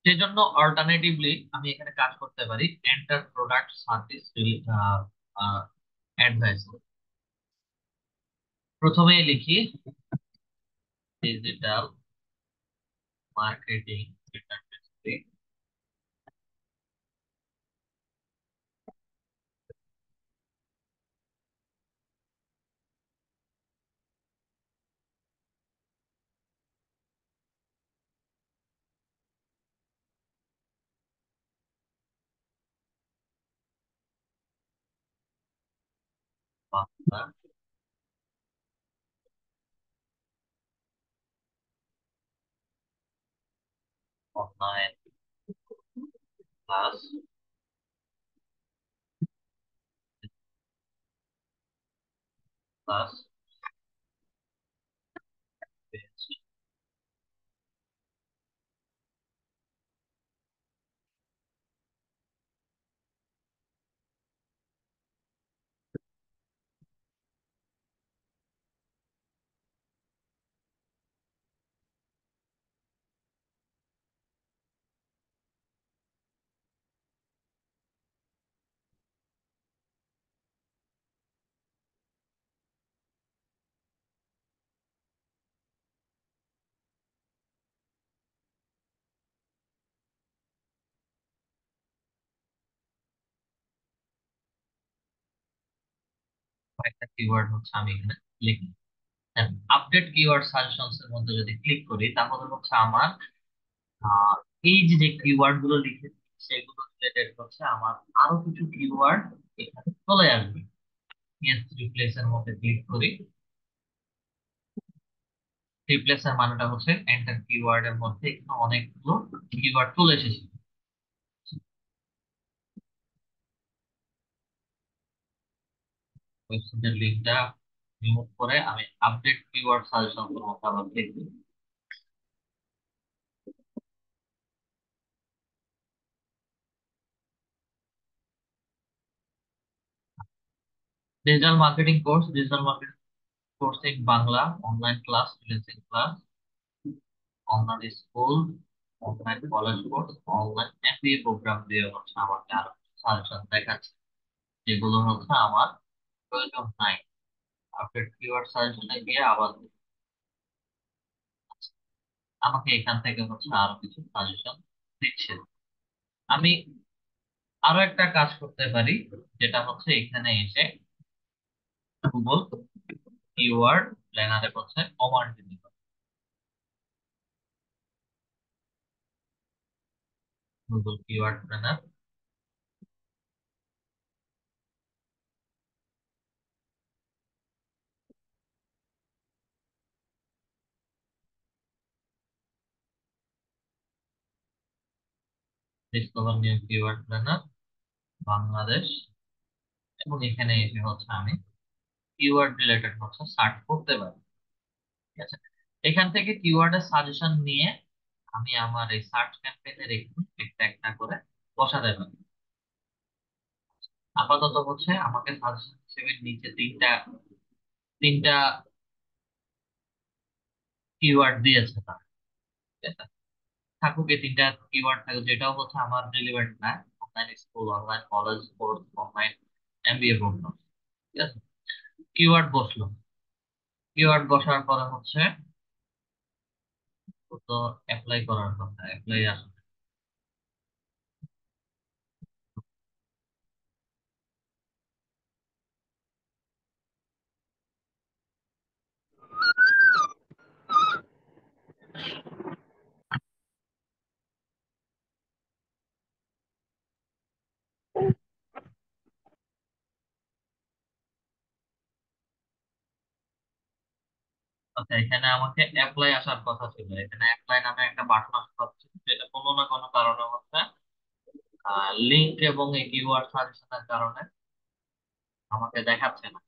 সেজন্য অল্টারনেটিভলি আমি এখানে কাজ করতে পারি এন্টার প্রোডাক্ট সার্ভিস অ্যাডভাইস। প্রথমেই লিখি digital marketing interface Bangla online class class best. কয়েকটা কিওয়ার্ড হচ্ছে আমি এখানে লিখি। আপডেট কিওয়ার্ড সাজেশনস এর মধ্যে যদি ক্লিক করি, তাহলে হচ্ছে আমার আহ, এই যে যে কিওয়ার্ড গুলো লিখেছি সেগুলো রিলেটেড হচ্ছে আমার আরো কিছু কিওয়ার্ড এখানে চলে আসবে। ইয়েস, রিপ্লেস এর মধ্যে ক্লিক করি। রিপ্লেস এর মানেটা হচ্ছে এন্টার কিওয়ার্ড এর মধ্যে এখানে অনেকগুলো কিওয়ার্ড চলে এসেছে। ওয়েবসাইটের লিঙ্কটা রিমুভ করে আমি আপডেট কিওয়ার্ড সাজেশন এর মধ্যে আবার ক্লিক করি। Digital marketing course, digital marketing course in Bangla, online class, freelancing class, online school, online college course, online MBA programme দিয়ে হচ্ছে আমাকে আরো সাজেশন দেখাচ্ছে, যেগুলো হচ্ছে আমার প্রয়োজন নাই। আপডেট কিওয়ার্ড সাজেশনে গিয়ে আবার আমাকে এখান থেকে হচ্ছে আরো কিছু সাজেশন দিচ্ছে। আমি আরো একটা কাজ করতে পারি, যেটা হচ্ছে এখানে এসে গুগল কিওয়ার্ড প্ল্যানারে হচ্ছে কমান্ড দিতে পারি। Google keyword planner, discover new keyword planner Bangladesh, এবং এখানে এসে হচ্ছে আমি কিওয়ার্ড রিলেটেড হচ্ছে সার্চ করতে পারি। ঠিক আছে। এখান থেকে কিওয়ার্ডের সাজেশন নিয়ে আমি আমার এই সার্চ ক্যাম্পেইনের একটা একটা করে বসাতে পারি। আপাতত হচ্ছে আমাকে সাজেশন হিসেবে নিচে তিনটা তিনটা কিওয়ার্ড দিয়েছে তারা। ঠিক আছে? থাকুক, এই তিনটা কিওয়ার্ড থাকুক, যেটাও হচ্ছে আমার রিলেভেন্ট না। Online school, online college course, online MBA programme. ঠিক আছে। কিওয়ার্ড বসলো। কিওয়ার্ড বসার পরে হচ্ছে তো অ্যাপ্লাই করার কথা, অ্যাপ্লাই আসবে। আচ্ছা, এখানে আমাকে অ্যাপ্লাই আসার কথা ছিল, এখানে অ্যাপ্লাই নামে একটা বাটন আসার কথা ছিল, সেটা কোনো না কোনো কারণে হচ্ছে লিংক এবং এই কিওয়ার্ড সাজেশনের কারণে আমাকে দেখাচ্ছে না।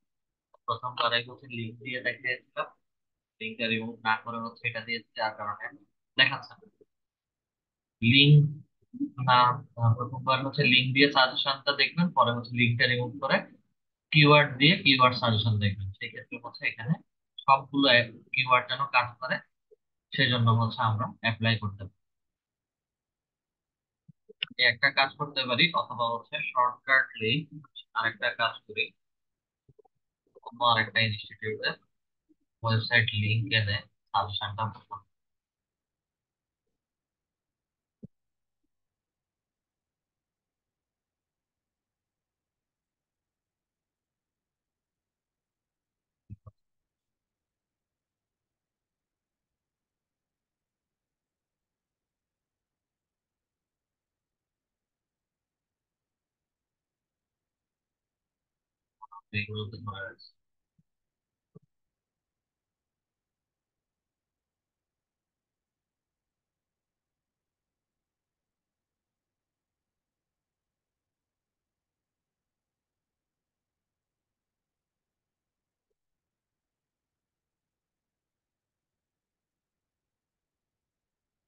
প্রথমবার হচ্ছে লিংক দিয়ে দেখিয়েছিল, লিংকটা রিমুভ না করে হচ্ছে এটা দিয়েছে, যার কারণে দেখাচ্ছে না লিংক না। প্রথমবার হচ্ছে লিংক দিয়ে সাজেশনটা দেখবেন, পরে হচ্ছে লিংকটা রিমুভ করে কিওয়ার্ড দিয়ে কিওয়ার্ড সাজেশন দেখবেন, সেই ক্ষেত্রে হচ্ছে এখানে সবগুলো কিওয়ার্ড যেন কাজ করে, সেজন্য হচ্ছে আমরা অ্যাপ্লাই করতে পারি। এই একটা কাজ করতে পারি, অথবা হচ্ছে শর্টকাটলি আরেকটা কাজ করি, অন্য আরেকটা ইনস্টিটিউটের ওয়েবসাইট লিংক এনে সাজেশনটা এগুলোতে ধরে রাখছি।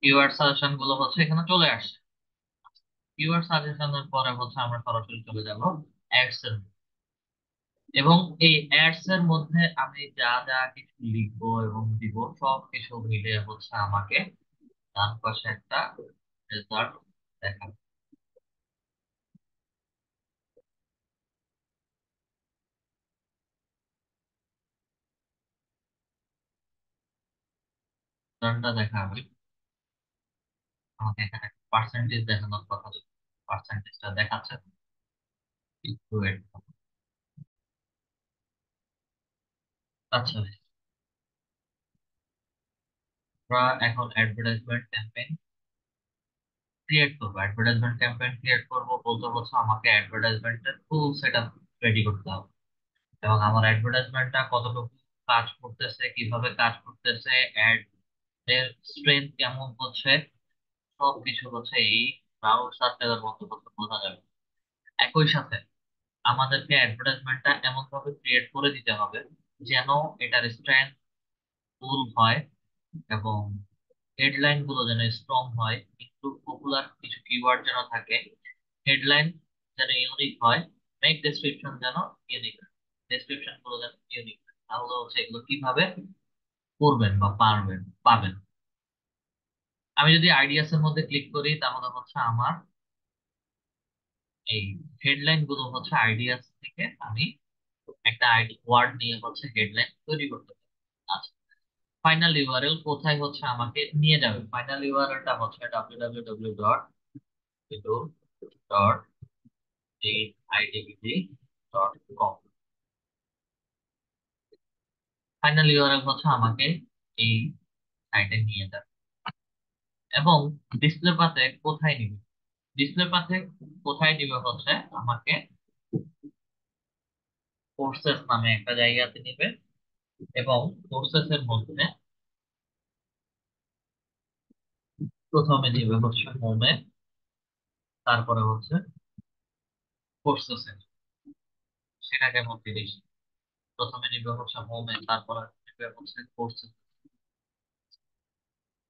কিওয়ার্ড সাজেশন গুলো হচ্ছে এখানে চলে আসছে। কিওয়ার্ড সাজেশনের পরে হচ্ছে আমরা সরাসরি চলে যাব অ্যাডস এর মধ্যে। এবং এই অ্যাডস এর মধ্যে আমি যা যা কিছু লিখবো এবং দিব সব কিছু মিলে হচ্ছে আমাকে ডান পাশে একটা রেজাল্ট দেখাবে। রেজাল্টটা দেখাবে আমাকে, এখানে পার্সেন্টেজ দেখানোর কথা ছিল, পার্সেন্টেজটা দেখাচ্ছে না। একটু wait করো। আচ্ছা, আমরা এখন অ্যাডভার্টাইজমেন্ট ক্যাম্পেইন ক্রিয়েট করবো। অ্যাডভার্টাইজমেন্ট ক্যাম্পেইন ক্রিয়েট করবো বলতে হচ্ছে আমাকে অ্যাডভার্টাইজমেন্টের ফুল সেটআপ রেডি করতে হবে, এবং আমার অ্যাডভার্টাইজমেন্টটা কতটুকু কাজ করতেছে, কিভাবে কাজ করতেছে, অ্যাড এর স্ট্রেংথ কেমন হচ্ছে, সবকিছু হচ্ছে এই ব্রাউজ সার্চের মধ্যে হচ্ছে বোঝা যাবে। একই সাথে আমাদেরকে অ্যাডভার্টাইজমেন্টটা এমন ভাবে ক্রিয়েট করে দিতে হবে যেন এটার স্ট্রেংথ ফুল হয়, এবং হেডলাইন গুলো যেন স্ট্রং হয়, একটু পপুলার কিছু কিওয়ার্ড যেন থাকে, হেডলাইন যেন ইউনিক হয়, মেক ডেসক্রিপশন যেন ইউনিক, ডেসক্রিপশন গুলো যেন ইউনিক। তাহলে হচ্ছে এগুলো কিভাবে করবেন বা পাবেন। আমি যদি আইডিয়াস এর মধ্যে ক্লিক করি তাহলে হচ্ছে আমার এই হেডলাইন গুলো হচ্ছে আইডিয়াস থেকে আমি একটা আইডি ওয়ার্ড নিয়ে হচ্ছে হেডলাইন তৈরি করতে পারি। আচ্ছা, ফাইনাল ইউআরএল কোথায় হচ্ছে আমাকে নিয়ে যাবে? ফাইনাল ইউআরএলটা হচ্ছে www.idbg.com। ফাইনাল ইউআরএল হচ্ছে আমাকে এই সাইটে নিয়ে যাবে। এবং ডিসপ্লে পাতে কোথায় নিবে? ডিসপ্লে পাতে কোথায় নিবে হচ্ছে আমাকে কোর্সেস নামে একটা জায়গাতে নিবে, এবং কোর্সেস এর মধ্যে প্রথমে নিবে হচ্ছে হোমে, তারপরে হচ্ছে কোর্সেস এর, সেটা কেমন জিনিস? প্রথমে নিবে হচ্ছে হোমে, তারপরে নিবে হচ্ছে কোর্সেস।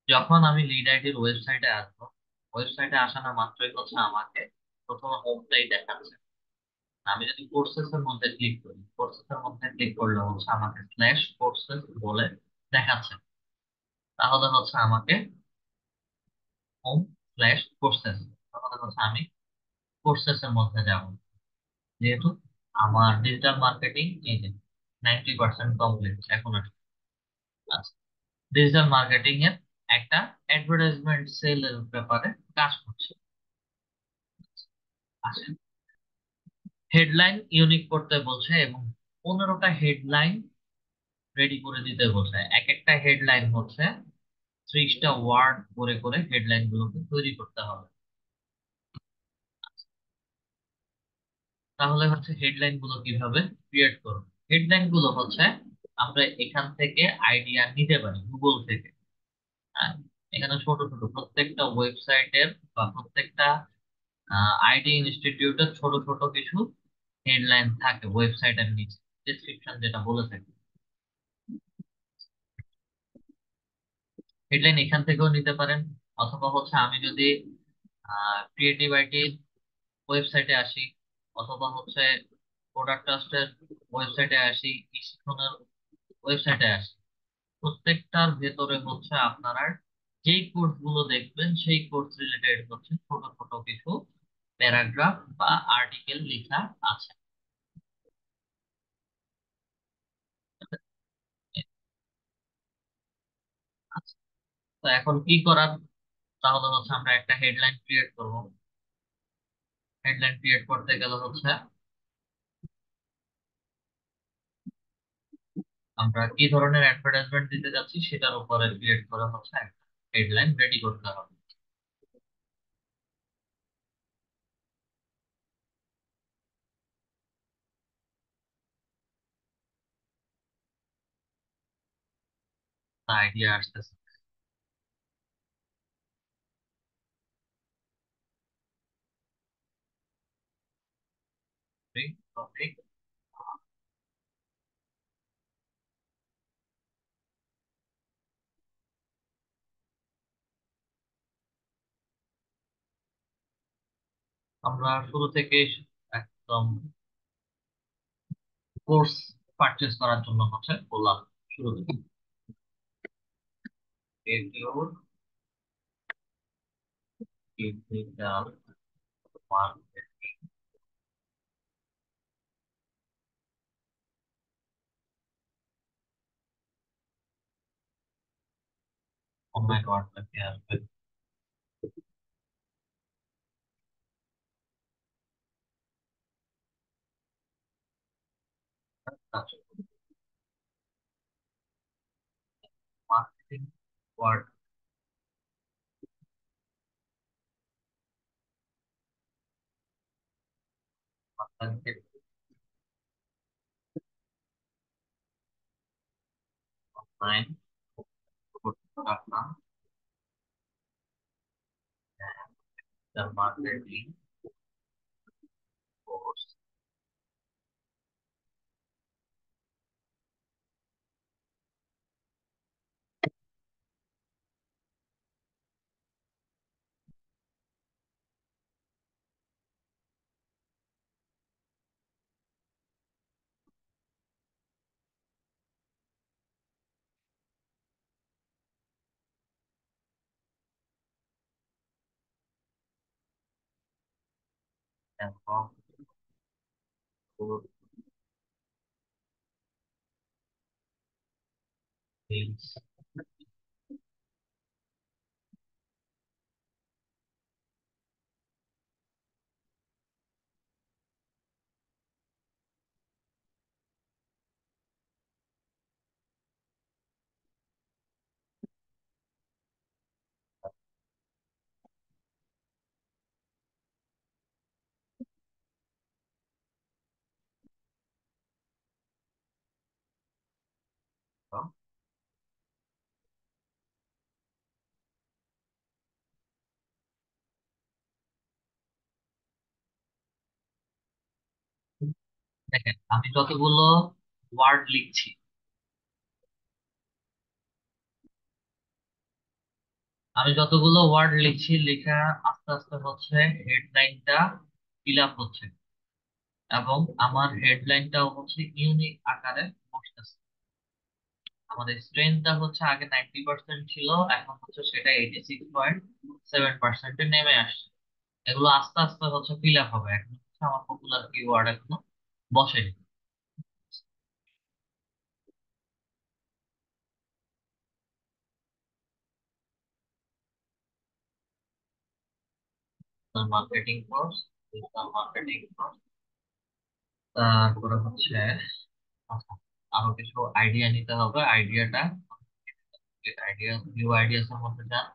যখন আমি লিড আইডির ওয়েবসাইটে আসবো, ওয়েবসাইটে আসানো মাত্রই হচ্ছে আমাকে প্রথমে হোমটাই দেখাচ্ছে। আমি যদি কোর্সেস এর মধ্যে ক্লিক করি, কোর্সেস এর মধ্যে ক্লিক করলে হচ্ছে আমাকে স্ল্যাশ কোর্সেস বলে দেখাচ্ছে। তাহলে হচ্ছে আমাকে হোম স্ল্যাশ কোর্সেস, তাহলে হচ্ছে আমি কোর্সেস এর মধ্যে যাব। যেহেতু আমার ডিজিটাল মার্কেটিং এই যে 90% কমপ্লিট এখন আর ডিজিটাল মার্কেটিং এর একটা অ্যাডভার্টাইজমেন্ট সেলের ব্যাপারে কাজ করছে। আচ্ছা, হেডলাইন ইউনিক করতে বলছে এবং 15টা হেডলাইন রেডি করে দিতে বলছে। এক একটা হেডলাইন হচ্ছে 30টা ওয়ার্ড করে করে হেডলাইন গুলোকে তৈরি করতে হবে। তাহলে হচ্ছে হেডলাইন গুলো কিভাবে ক্রিয়েট করব? হেডলাইন গুলো হচ্ছে আমরা এখান থেকে আইডিয়া নিতে পারি গুগল থেকে। হ্যাঁ, এখানে ছোট ছোট প্রত্যেকটা ওয়েবসাইটের বা প্রত্যেকটা আইটি ইনস্টিটিউটের ছোট ছোট কিছু হেডলাইন থাকে ওয়েবসাইটের নিচে, ডেসক্রিপশন যেটা বলে থাকে। হেডলাইন এখান থেকেও নিতে পারেন, অথবা হচ্ছে আমি যদি ক্রিয়েটিভ আইটি ওয়েবসাইটে আসি, অথবা হচ্ছে প্রোডাক্ট ট্রাস্টের ওয়েবসাইটে আসি, ইসিখনের ওয়েবসাইটে আসি, প্রত্যেকটার ভেতরে হচ্ছে আপনারা যেই কোর্স গুলো দেখবেন সেই কোর্স রিলেটেড হচ্ছে ছোট ছোট কিছু প্যারাগ্রাফ বা আর্টিকেল লেখা আছে। আচ্ছা, তো এখন কি করার, তাহলে হচ্ছে আমরা একটা হেডলাইন ক্রিয়েট করব। হেডলাইন ক্রিয়েট করতে গেলে হচ্ছে আমরা কি ধরনের অ্যাডভার্টাইজমেন্ট দিতে যাচ্ছি সেটার উপরে ক্রিয়েট করে হচ্ছে একটা হেডলাইন রেডি করতে হবে। আইডিয়া আসতেছে। টপিক, আমরা শুরু থেকে একদম কোর্স পারচেজ করার জন্য হচ্ছে বললাম শুরু থেকে ডিজিটাল মার্কেট, অনলাইন ওয়ার্ডটাকে আসবে। মার্কেটিং ওয়ার্ড, মার্কেট অনলাইন রাখলাম, মার্কেটিং কোর্স। এবং কোর্স দেখেন আমি যতগুলো ওয়ার্ড লিখছি, লেখা আস্তে আস্তে হচ্ছে হেডলাইনটা ফিল আপ হচ্ছে, এবং আমার হেডলাইনটাও হচ্ছে ইউনিক আকারে বসতেছে। আমাদের স্ট্রেংথটা হচ্ছে আগে 90% ছিল, এখন হচ্ছে সেটা 86.7% নেমে আসছে। এগুলো আস্তে আস্তে হচ্ছে ফিল আপ হবে, এখন হচ্ছে আমার পপুলার কিওয়ার্ড এখনো বসেনি। Marketing course, digital marketing course, তারপরে হচ্ছে আচ্ছা, আরো কিছু আইডিয়া নিতে হবে। আইডিয়াটা নিউ আইডিয়াস এর মধ্যে যান,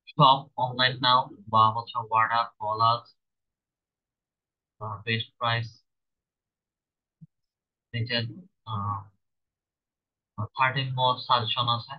শপ অনলাইন নাও, বা হচ্ছে order callers, best price, thirteen more suggestion আছে।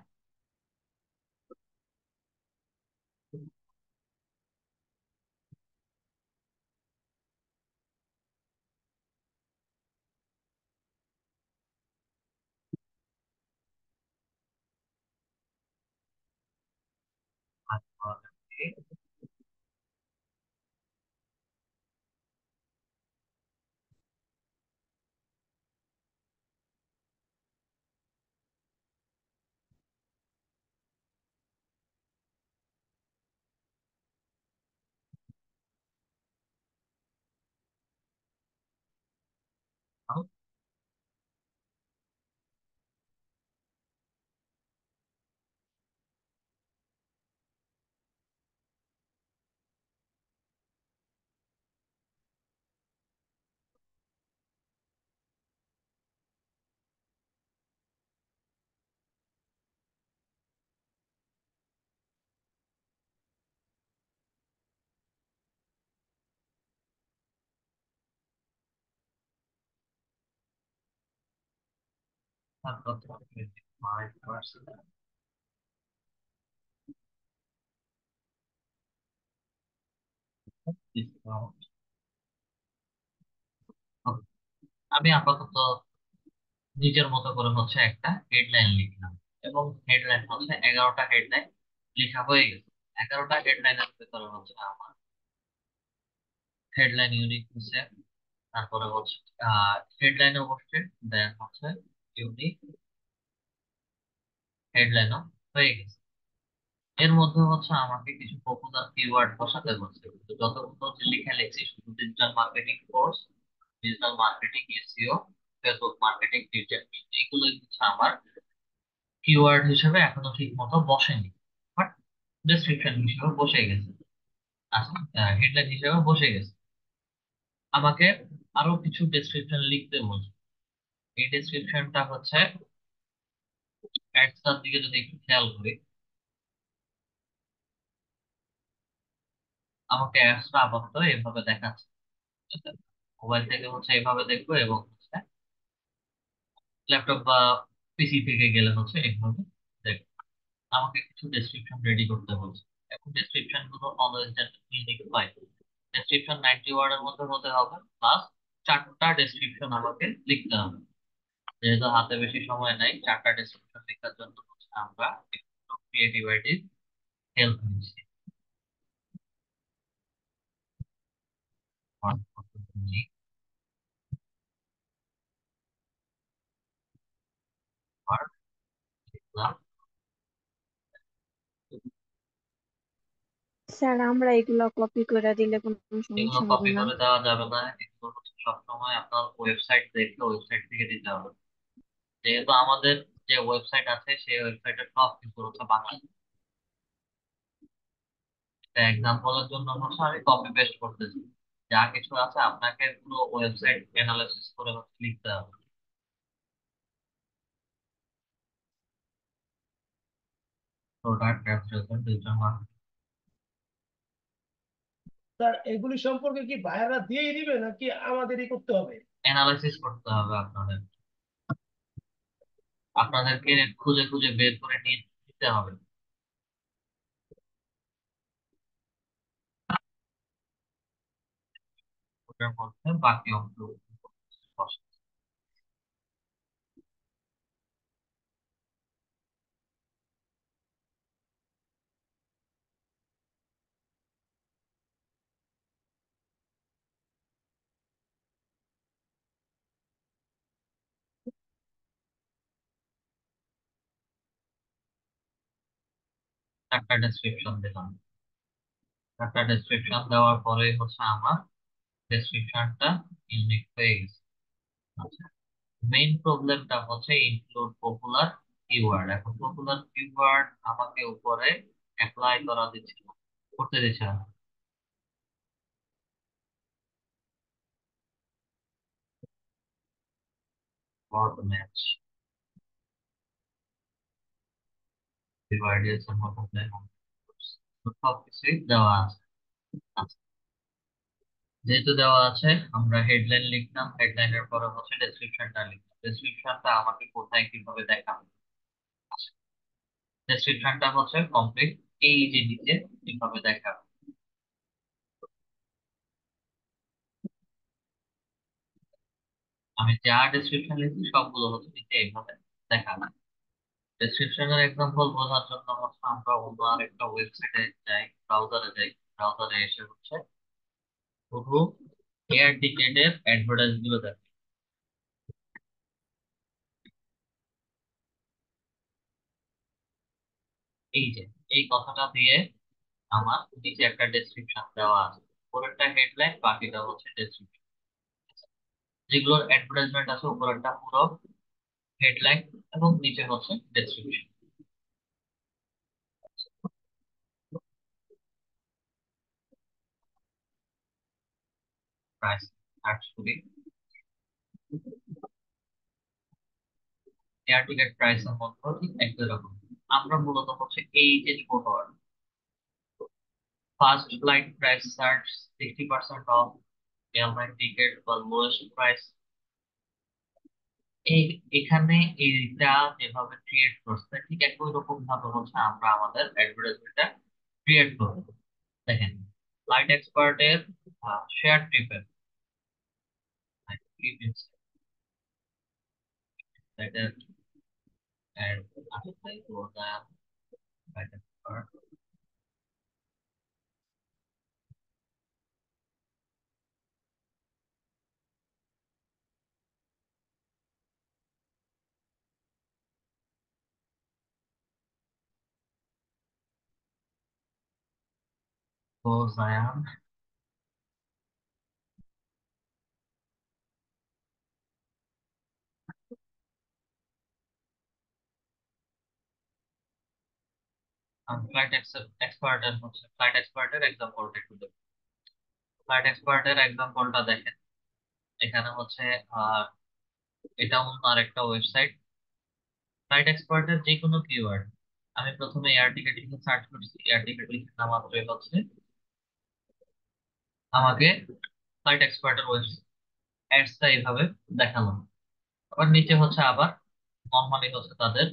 আমি আপাতত নিজের মতো করে একটা হেডলাইন লিখলাম, এবং হেডলাইন 11টা হেডলাইন লেখা হয়ে গেছে। 11টা হেডলাইনের ভিতরে আমার হেডলাইন ইউনিক হচ্ছে, তারপরে হেডলাইন অবশ্যই, দেন ইউনিক হেডলাইনও হয়ে গেছে। এর মধ্যে আমাকে কিছু পপুলার কিওয়ার্ড বসাতে হচ্ছে। তো যতগুলো লিখে লিখছি, শুধু digital marketing course, digital marketing, SEO, Facebook marketing, digital, এগুলোই আমার কিওয়ার্ড হিসেবে এখনো ঠিক মতো বসেনি, বাট ডেসক্রিপশন হিসেবে বসে গেছে। আচ্ছা, হেডলাইন হিসেবে বসে গেছে। আমাকে আরো কিছু ডেসক্রিপশন লিখতে বলছে। এই ডেসক্রিপশনটা অ্যাডসটার দিকে যদি একটু খেয়াল করি, আমাকে অ্যাডসটা আপাতত এভাবে দেখাচ্ছে। মোবাইল থেকে এভাবে দেখবো, এবং ল্যাপটপ বা পিসি থেকে গেলে এইভাবে দেখবো। আমাকে কিছু ডেসক্রিপশন রেডি করতে বলছে। এখন ডেসক্রিপশন গুলো অলওয়েজ ইউনিক হয়। ডেসক্রিপশন 90 ওয়ার্ডের মধ্যে হতে হবে, প্লাস 4টা ডেসক্রিপশন আমাকে লিখতে হবে। যেহেতু হাতে বেশি সময় নাই, 4টা ডেসক্রিপশন লেখার জন্য আমরা একটু ক্রিয়েটিভিটির হেল্প নিচ্ছি। স্যার আমরা এগুলো কপি করে দিলে কোনো এগুলো সমস্যা হবে কপি না? করে দেওয়া যাবে না, এগুলো সবসময় আপনার ওয়েবসাইট দেখে ওয়েবসাইট থেকে দিতে হবে। যেহেতু আমাদের যে ওয়েবসাইট আছে, সেই ওয়েবসাইটের সব কিছু বাংলা। এক্সাম্পলের জন্য আমি কপি পেস্ট করতেছি। যা কিছু আছে আপনাকে পুরো ওয়েবসাইট অ্যানালাইসিস করে লিখতে হবে। Product description, digital marketing, sir এগুলি সম্পর্কে কি ভাইয়ারা দিয়েই দিবে নাকি আমাদেরই করতে হবে? অ্যানালাইসিস করতে হবে আপনাদের। আপনাদেরকে খুঁজে খুঁজে বের করে নিয়ে নিতে হবে। ওটার মধ্যে বাকি অংশ বসে। একটা ডেসক্রিপশন দিলাম। একটা ডেসক্রিপশন দেওয়ার পরে আমার ডেসক্রিপশনটা ইউনিক হয়ে গেছে। আচ্ছা, মেইন প্রবলেমটা ইনক্লুড পপুলার কিওয়ার্ড। এখন পপুলার কিওয়ার্ড আমাকে উপরে অ্যাপ্লাই করা দিচ্ছে না, করতে দিচ্ছে না। ওয়ার্ড ম্যাচ, ডিভাইডেড, সবকিছুই দেওয়া আছে। আচ্ছা, যেহেতু দেওয়া আছে, আমরা হেডলাইন লিখলাম, হেডলাইনের পরে ডেসক্রিপশনটা লিখলাম। ডেসক্রিপশনটা আমাকে কোথায় কিভাবে দেখাবে। ডেসক্রিপশনটা হচ্ছে কমপ্লিট এই যে নিচে কিভাবে দেখাবে। আমি যা ডেসক্রিপশন লিখছি সবগুলো হচ্ছে নিচে এইভাবে দেখাবে। ডেসক্রিপশনের এক্সাম্পল বোঝার জন্য হচ্ছে আমরা অন্য আরেকটা ওয়েবসাইটে যাই, ব্রাউজারে যাই। ব্রাউজারে এসে হচ্ছে শুধু এয়ার টিকেটের অ্যাডভার্টাইজ গুলো দেখি। এই যে এই কথাটা দিয়ে আমার নিচে একটা ডেসক্রিপশন দেওয়া আছে, উপরেরটা হেডলাইন, বাকিটা হচ্ছে ডেসক্রিপশন। যেগুলোর অ্যাডভার্টাইজমেন্ট আছে উপরেরটা পুরো হেডলাইন এবং নিচে হচ্ছে ডেসক্রিপশন। প্রাইস সার্চ করি, এয়ার টিকেট প্রাইসের মধ্যে ঠিক একই রকম। আমরা মূলত হচ্ছে এই যে ছোট first flight price search, 60% of airline ticket বা লোয়েস্ট প্রাইস, এই এখানে এইটা যেভাবে ক্রিয়েট করছে ঠিক একই রকম ভাবে হচ্ছে আমরা আমাদের অ্যাডভার্টাইজমেন্টটা ক্রিয়েট করব। দেখেন, ফ্লাইট এক্সপার্টের শেয়ার ট্রিপের ফ্লাইট এক্সপার্টের হচ্ছে ফ্লাইট এক্সপার্টের এক্সাম্পলটা একটু দেখুন। ফ্লাইট এক্সপার্টের এক্সাম্পলটা দেখেন, এখানে হচ্ছে আহ এটা অন্য আরেকটা ওয়েবসাইট। ফ্লাইট এক্সপার্টের যে কোনো কিওয়ার্ড, আমি প্রথমে এয়ার টিকেট লিখে সার্চ করছি, এয়ার টিকেট লিখে না মাত্রই হচ্ছে আমাকে ফ্লাইট এক্সপার্টের ওয়েবসাইট অ্যাডসটা এইভাবে দেখালো। আবার নিচে হচ্ছে আবার নর্মালি হচ্ছে তাদের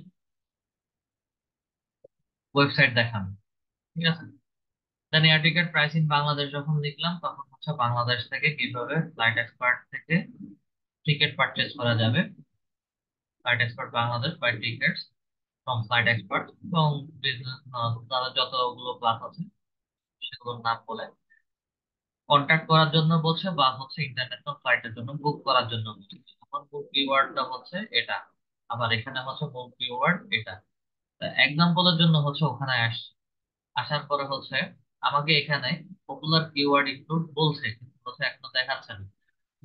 ওয়েবসাইট দেখানো। ঠিক আছে, then air ticket price in Bangladesh যখন লিখলাম তখন হচ্ছে বাংলাদেশ থেকে কিভাবে ফ্লাইট এক্সপার্ট থেকে টিকিট পারচেজ করা যাবে। Flight expert Bangladesh buy tickets from flight expert, এবং বিজনেস তারা যতগুলো ক্লাস আছে সেগুলোর নাম বলে কন্ট্যাক্ট করার জন্য বলছে, বা হচ্ছে ইন্টারন্যাশনাল ফ্লাইটের জন্য বুক করার জন্য বলছে। আমার বুক কিওয়ার্ডটা হচ্ছে এটা, আবার এখানে হচ্ছে বুক কিওয়ার্ড এটা। এক্সাম্পলের জন্য হচ্ছে ওখানে আসার পরে হচ্ছে আমাকে এখানে পপুলার কিওয়ার্ড ইনক্লুড বলছে, কিন্তু হচ্ছে এখনো দেখাচ্ছে না।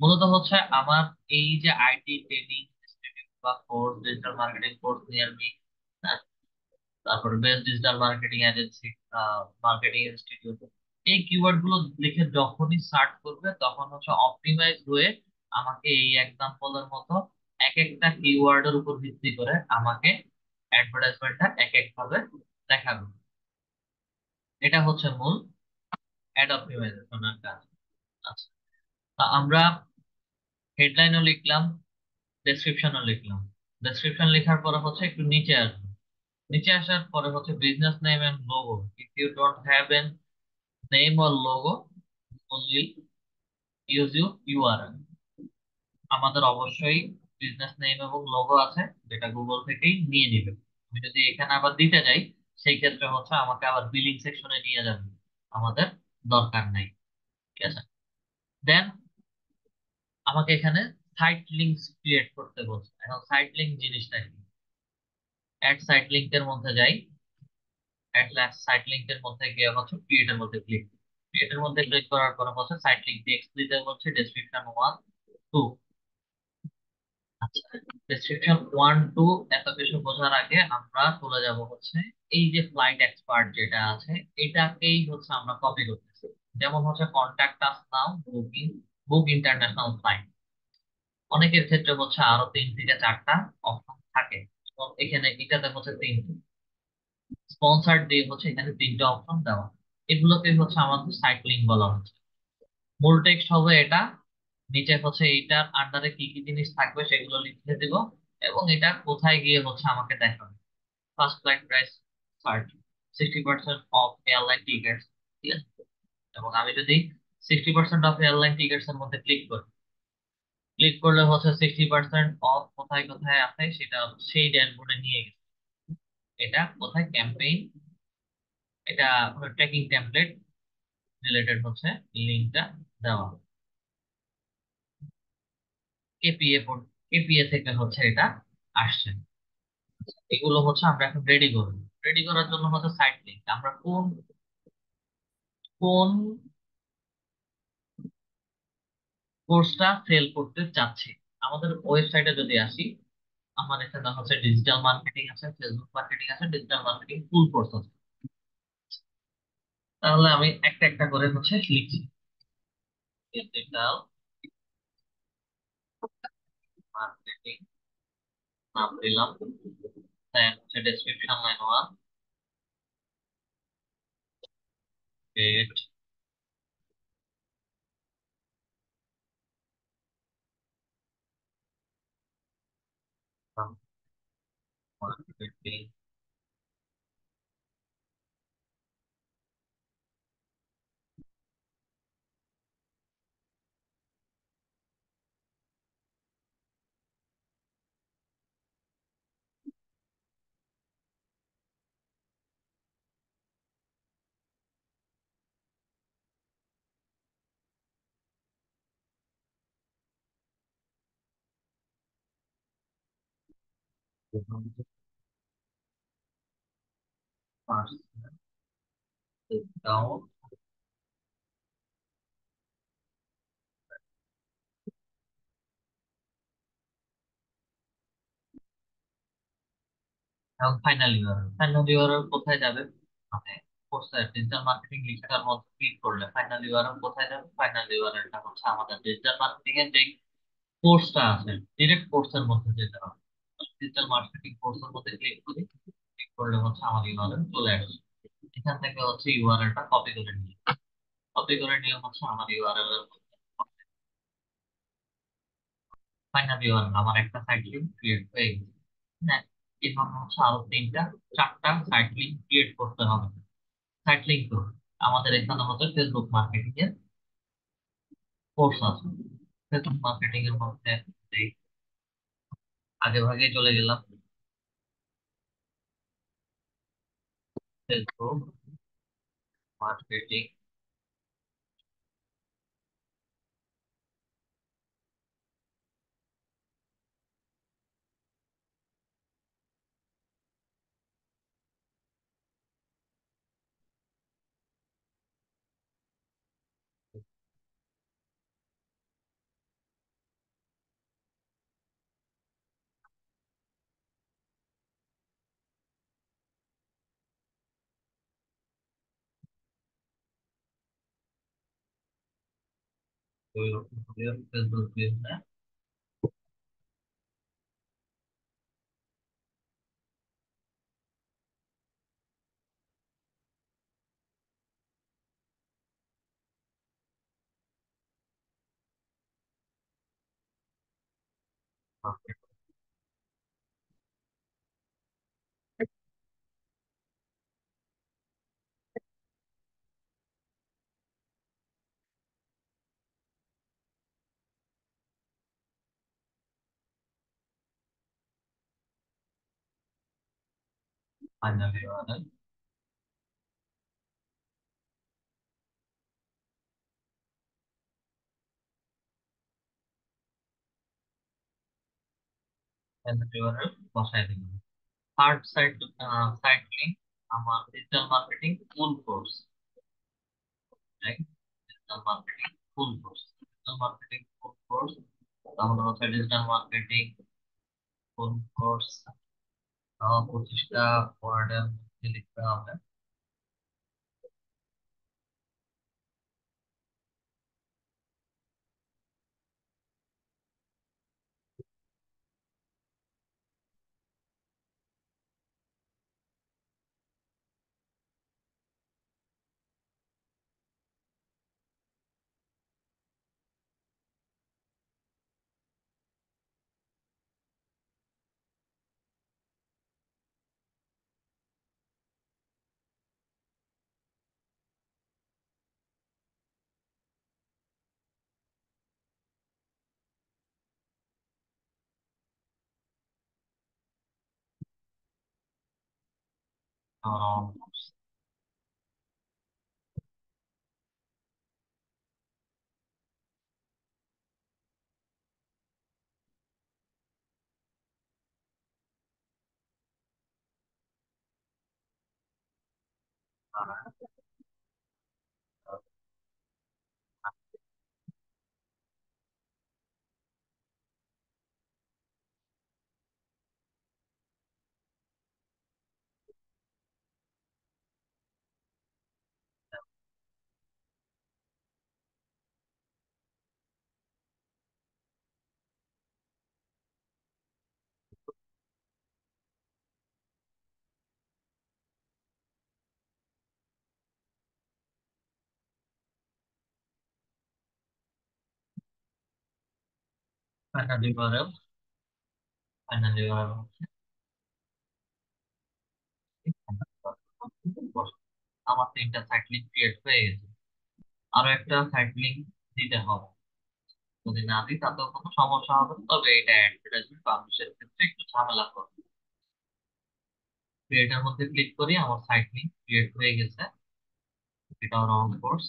মূলত হচ্ছে আমার এই যে আইটি ট্রেনিং ইনস্টিটিউট বা course, digital marketing course near me, তারপর best digital marketing agency, marketing institute, এই কিওয়ার্ড গুলো লিখে যখনই সার্চ করবে তখন হচ্ছে অপটিমাইজ হয়ে আমাকে এই এক্সাম্পলের মতো এক একটা কিওয়ার্ডের উপর ভিত্তি করে আমাকে অ্যাডভার্টাইজমেন্টটা এক এক ভাবে দেখাবে। এটা হচ্ছে মূল অ্যাড অপটিমাইজেশনের কাজ। আচ্ছা, তা আমরা হেডলাইনও লিখলাম, ডেসক্রিপশনও লিখলাম। ডেসক্রিপশন লেখার পরে হচ্ছে একটু নিচে আসবো। নিচে আসার পরে হচ্ছে business name and logo. If you don't have an name or logo, only use you URL। আমাদের অবশ্যই বিজনেস নেম এবং লোগো আছে, যেটা গুগল থেকেই নিয়ে নিবে। আমি যদি এখানে আবার দিতে যাই সেই ক্ষেত্রে হচ্ছে আমাকে আবার বিলিং সেকশনে নিয়ে যাবে, আমাদের দরকার নাই। ঠিক আছে, দেন আমাকে এখানে সাইট লিংকস ক্রিয়েট করতে বলছে। এখন সাইট লিংক জিনিসটা কি, অ্যাড সাইট লিংকের মধ্যে যাই। অ্যাড সাইট লিংকের মধ্যে গিয়ে হচ্ছে ক্রিয়েটের মধ্যে ক্লিক, ক্রিয়েটের মধ্যে ক্লিক করার পর হচ্ছে সাইট লিংক টেক্সট দিতে বলছে ডেসক্রিপশন 1 2। আচ্ছা, ডেসক্রিপশন 1 2 এত কিছু বোঝার আগে আমরা চলে যাব হচ্ছে এই যে ফ্লাইট এক্সপার্ট যেটা আছে এটাকেই হচ্ছে আমরা কপি করতেছি। যেমন হচ্ছে কন্ট্যাক্ট আস নাও, বুকিং, বুক ইন্টারন্যাশনাল ফ্লাইট। অনেকের ক্ষেত্রে হচ্ছে আরো 3 থেকে 4টা অপশন থাকে, এবং এখানে এটাতে হচ্ছে 3টি স্পন্সার দিয়ে হচ্ছে এখানে 3টে অপশন দেওয়া। এগুলোকে হচ্ছে আমাদের সাইক্লিং বলা হচ্ছে। মূল টেক্সট হবে এটা, নিচে হচ্ছে এইটার আন্ডারে কি কি জিনিস থাকবে সেগুলো লিখে দিব, এবং এটা কোথায় গিয়ে হচ্ছে আমাকে দেখাবে। First flight price 60% of airline tickets, ঠিক আছে। এবং আমি যদি 60% অফ এয়ারলাইন টিকেটস এর মধ্যে ক্লিক করলে হচ্ছে 60% অফ কোথায় কোথায় আছে সেটা সেই ড্যাশবোর্ডে নিয়ে গেছে। এটা কোথায় ক্যাম্পেইন, এটা ট্র্যাকিং টেমপ্লেট রিলেটেড হচ্ছে লিঙ্কটা দেওয়া। কেপিএ থেকে হচ্ছে এটা আসছে। এগুলো হচ্ছে আমরা এখন রেডি করব। রেডি করার জন্য হচ্ছে সাইট লিংক, আমরা কোন কোন কোর্সটা সেল করতে চাচ্ছি। আমাদের ওয়েবসাইটে যদি আসি, আমার এখানে হচ্ছে ডিজিটাল মার্কেটিং আছে, ফেসবুক মার্কেটিং আছে, ডিজিটাল মার্কেটিং ফুল কোর্স আছে। তাহলে আমি একটা একটা করে হচ্ছে লিখছি। ডিজিটাল মার্কেটিং নাম দিলাম, দেন হচ্ছে description line 1, paid marketing, personal discount, এবং ফাইনাল ইউআরএল কোথায় যাবে, মানে কোর্সের ডিজিটাল মার্কেটিং লিখাটার মধ্যে ক্লিক করলে ফাইনাল ইউআরএল কোথায় যাবে। ফাইনাল ইউআরএলটা হচ্ছে আমাদের ডিজিটাল মার্কেটিং এর যে কোর্সটা আছে, ডিরেক্ট কোর্সের মধ্যে যেতে হবে। ডিজিটাল মার্কেটিং কোর্সের মধ্যে ক্লিক করলে হচ্ছে আমার ইউআরএল চলে আসবে। এখান থেকে হচ্ছে ইউআরএলটা কপি করে নিয়ে হচ্ছে আমার ইউআরএল এর ফাইনাল ইউআরএল আমার একটা সাইট লিংক ক্রিয়েট হয়ে গেছে। হ্যাঁ, এভাবে হচ্ছে আরো চারটা সাইট লিংক ক্রিয়েট করতে হবে। সাইট লিংক তো আমাদের এখানে হচ্ছে ফেসবুক মার্কেটিং এর কোর্স আছে। ফেসবুক মার্কেটিং এর মধ্যে এই আগে ভাগে চলে গেলাম। Facebook marketing, Facebook business market, final URL, final URL বসায় দিলাম। থার্ড সাইট লিংক আমার digital marketing full course, digital marketing full course, digital marketing full course. তাহলে হচ্ছে ডিজিটাল মার্কেটিং ফুল কোর্স 25টা ওয়ার্ডের মধ্যে লিখতে হবে। Almost. ফাইনালি আমার তিনটা সাইট লিঙ্ক ক্রিয়েট হয়ে গেছে। আরো একটা সাইট লিঙ্ক দিতে হবে। যদি না দিই তাতেও কোনো সমস্যা হবে না, তবে এটা অ্যাডভার্টাইজমেন্ট পাবলিশের ক্ষেত্রে একটু ঝামেলা করবে। ক্রিয়েটের মধ্যে ক্লিক করি, আমার সাইট লিঙ্ক ক্রিয়েট হয়ে গেছে। এটা round course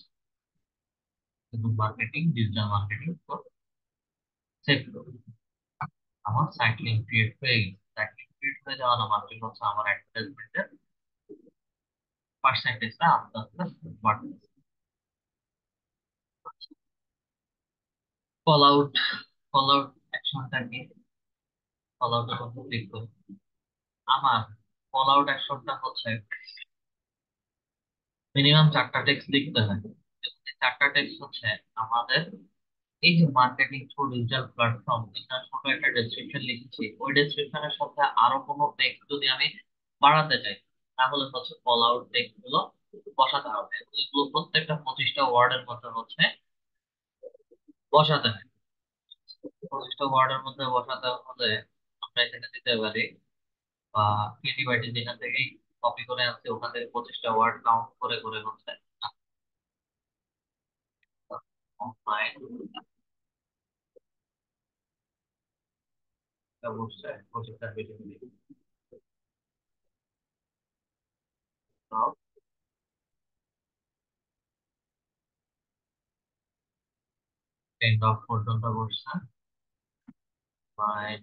marketing, digital marketing save করি। আমার সাইট লিঙ্ক ক্রিয়েট হয়ে গেছে। সাইট লিঙ্ক ক্রিয়েট হয়ে যাওয়া মানে হচ্ছে আমার অ্যাডভার্টাইজমেন্টের পার্সেন্টেজটা আস্তে আস্তে বাড়তেছে। কল আউট, কল আউট অ্যাকশনটা কি? কল আউটের মধ্যে ক্লিক করি। আমার কল আউট অ্যাকশনটা হচ্ছে মিনিমাম 4টা টেক্সট লিখতে হয়। এবং এই 4টা টেক্সট হচ্ছে আমাদের এই যে মার্কেটিং থ্রু ডিজিটাল প্ল্যাটফর্ম, এটা ছোট একটা ডেসক্রিপশন লিখেছি, ওই ডেসক্রিপশনের সাথে আরো কোনো টেক্সট যদি আমি বাড়াতে চাই, তাহলে হচ্ছে কল আউট টেক্সট গুলো বসাতে হবে। এগুলো প্রত্যেকটা 25টা ওয়ার্ডের মধ্যে হচ্ছে বসাতে হয়। 25টা ওয়ার্ডের মধ্যে বসাতে হলে আমরা এখানে দিতে পারি, বা ক্রিয়েটিভিটি যেখান থেকেই কপি করে আনছি ওখান থেকে 25টা ওয়ার্ড কাউন্ট করে করে হচ্ছে অনলাইন ব্যবসায় 25টা ভিডিও এন্ড অফ পর্যন্ত বসছে। My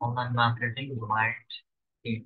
online marketing might hit.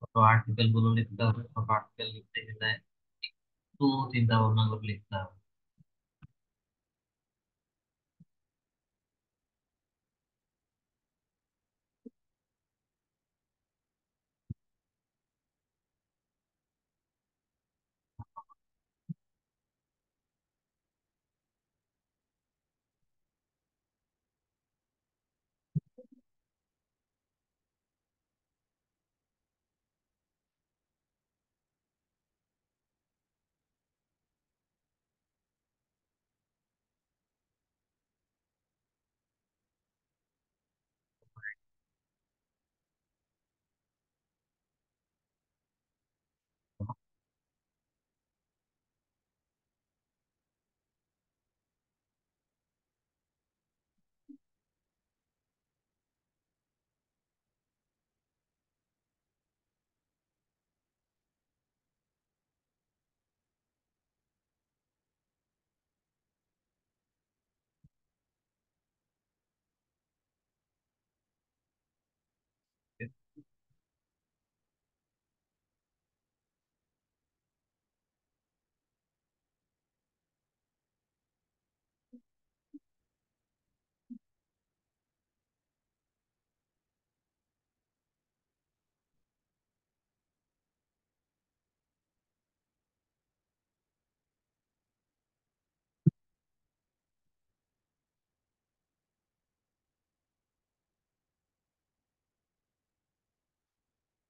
ছোট আর্টিকেল গুলো লিখতে হবে। ছোট আর্টিকেল লিখতে গেলে একটু চিন্তা ভাবনা করে লিখতে হবে।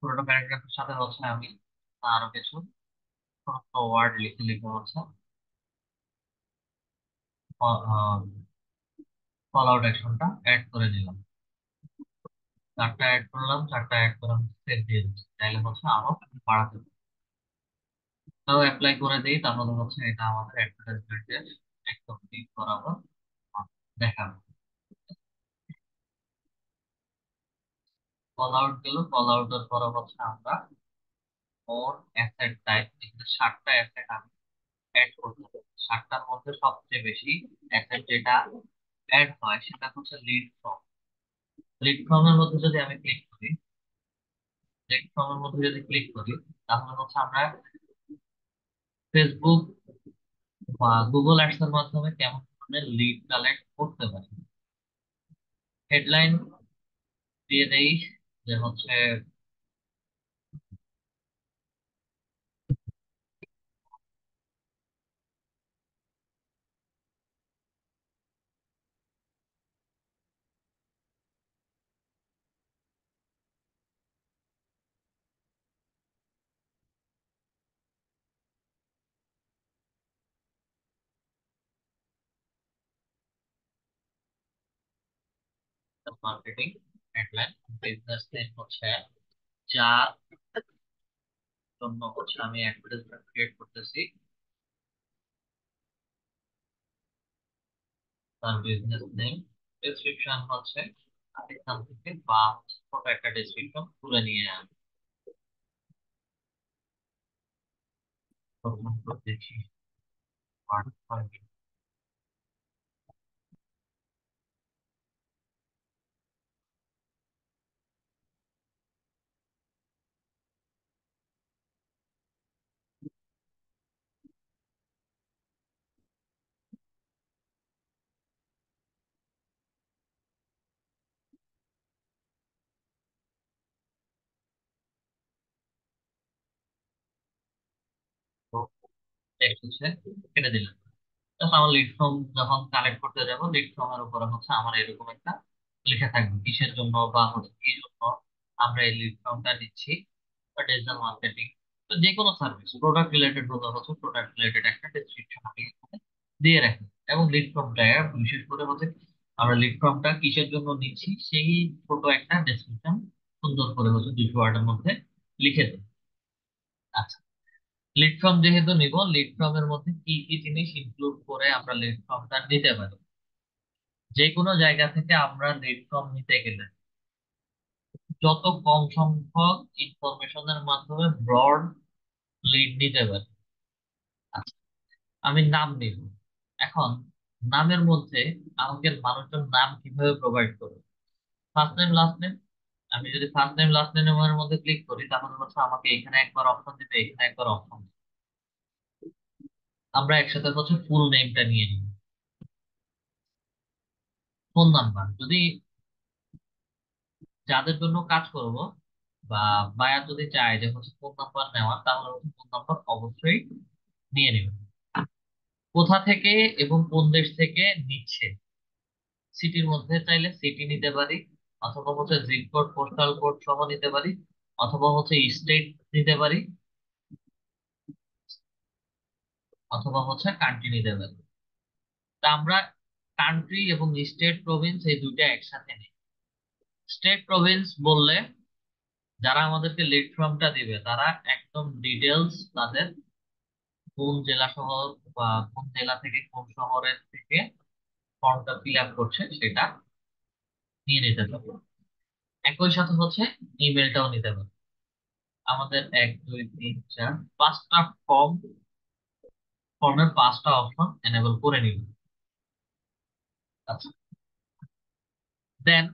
পুরোনো প্যারাগ্রাফের সাথে হচ্ছে আমি আরো কিছু ওয়ার্ড লিখে লিখে হচ্ছে কল আউট অ্যাকশনটা অ্যাড করে দিলাম। চারটা অ্যাড করলাম, চারটা অ্যাড করে সেভ দিয়ে দিচ্ছি, তাইলে হচ্ছে আরো বাড়াতে পারি। তাও অ্যাপ্লাই করে দিই, তাহলে হচ্ছে এটা আমাদের অ্যাডভার্টাইজমেন্টের একদম ঠিক বরাবর দেখাবে। কল আউট গেল, কল আউটের পরে হচ্ছে আমরা মোর অ্যাসেট টাইপ, এখানে 7টা অ্যাসেট আমি অ্যাড করতে হবে। 7টার মধ্যে সবচেয়ে বেশি অ্যাসেট যেটা অ্যাড হয় সেটা হচ্ছে লিড ফর্ম। লিড ফর্মের মধ্যে যদি আমি ক্লিক করি, লিড ফর্মের মধ্যে যদি ক্লিক করি, তাহলে হচ্ছে আমরা ফেসবুক বা গুগল অ্যাডস এর মাধ্যমে কেমন ধরনের লিড কালেক্ট করতে পারি। হেডলাইন দিয়ে দেই যে হচ্ছে মার্কেটিং হেডলাইন, বিজনেস নেম হচ্ছে যার জন্য হচ্ছে আমি অ্যাডভার্টাইজমেন্ট ক্রিয়েট করতেছি, তার বিজনেস নেম। ডেসক্রিপশন হচ্ছে এখান থেকে বা ছোট একটা ডেসক্রিপশন তুলে নিয়ে আমি প্রথম দেখি পার্ট ফাইভ। তো টেক্সট হচ্ছে কেটে দিলাম। Just আমার লিড ফর্ম যখন কালেক্ট করতে যাব, লিড ফর্মের উপরে হচ্ছে আমার এরকম একটা লেখা থাকবে কিসের জন্য বা হচ্ছে কি জন্য আমরা এই লিড ফর্মটা দিচ্ছি, বা ডিজিটাল মার্কেটিং। তো যে কোনো সার্ভিস প্রোডাক্ট রিলেটেড হলে হচ্ছে প্রোডাক্ট রিলেটেড একটা ডেসক্রিপশন আমি এখানে দিয়ে রাখি। এবং লিড ফর্মটা বিশেষ করে হচ্ছে আমরা লিড ফর্মটা কিসের জন্য নিচ্ছি সেই ছোট একটা ডেসক্রিপশন সুন্দর করে হচ্ছে 200 ওয়ার্ডের মধ্যে লিখে দিই। আচ্ছা, লিড ফর্ম যেহেতু নিব, লিড ফর্মের মধ্যে কি কি জিনিস ইনক্লুড করে আমরা লিড ফর্মটা নিতে পারি। যে কোনো জায়গা থেকে আমরা লিড ফর্ম নিতে গেলে যত কম সংখ্যক ইনফরমেশনের মাধ্যমে ব্রড লিড নিতে পারি। আচ্ছা, আমি নাম নিব। এখন নামের মধ্যে আমাকে মানুষজন নাম কিভাবে প্রোভাইড করবে? First name last name. আমি যদি ফার্স্ট নেম লাস্ট নেমের মধ্যে ক্লিক করি, তাহলে হচ্ছে আমাকে এখানে একবার অপশন দিবে, এখানে একবার অপশন। আমরা একসাথে হচ্ছে ফুল নেমটা নিয়ে নিব। ফোন নাম্বার, যদি যাদের জন্য কাজ করব বা বায়ার যদি চায় যে হচ্ছে ফোন নাম্বার নেওয়া, তাহলে হচ্ছে ফোন নাম্বার অবশ্যই নিয়ে নেবেন। কোথা থেকে এবং কোন দেশ থেকে নিচ্ছে, সিটির মধ্যে চাইলে সিটি নিতে পারি, অথবা হচ্ছে জিপ কোড পোস্টাল কোড সহ নিতে পারি, অথবা হচ্ছে স্টেট নিতে পারি, অথবা হচ্ছে কান্ট্রি নিতে পারি। তা আমরা কান্ট্রি এবং স্টেট প্রভিন্স এই দুইটা একসাথে নিই। স্টেট প্রভিন্স বললে যারা আমাদেরকে লিড ফর্মটা দিবে তারা একদম ডিটেলস তাদের কোন জেলা শহর বা কোন জেলা থেকে কোন শহরের থেকে ফর্মটা ফিল আপ করছে সেটা নিয়ে নিতে পারবো। একই সাথে হচ্ছে ইমেলটাও নিতে পারবো। আমাদের 1 2 3 4 5টা ফর্ম, ফর্মের 5টা অপশন এনেবল করে নিব। আচ্ছা, দেন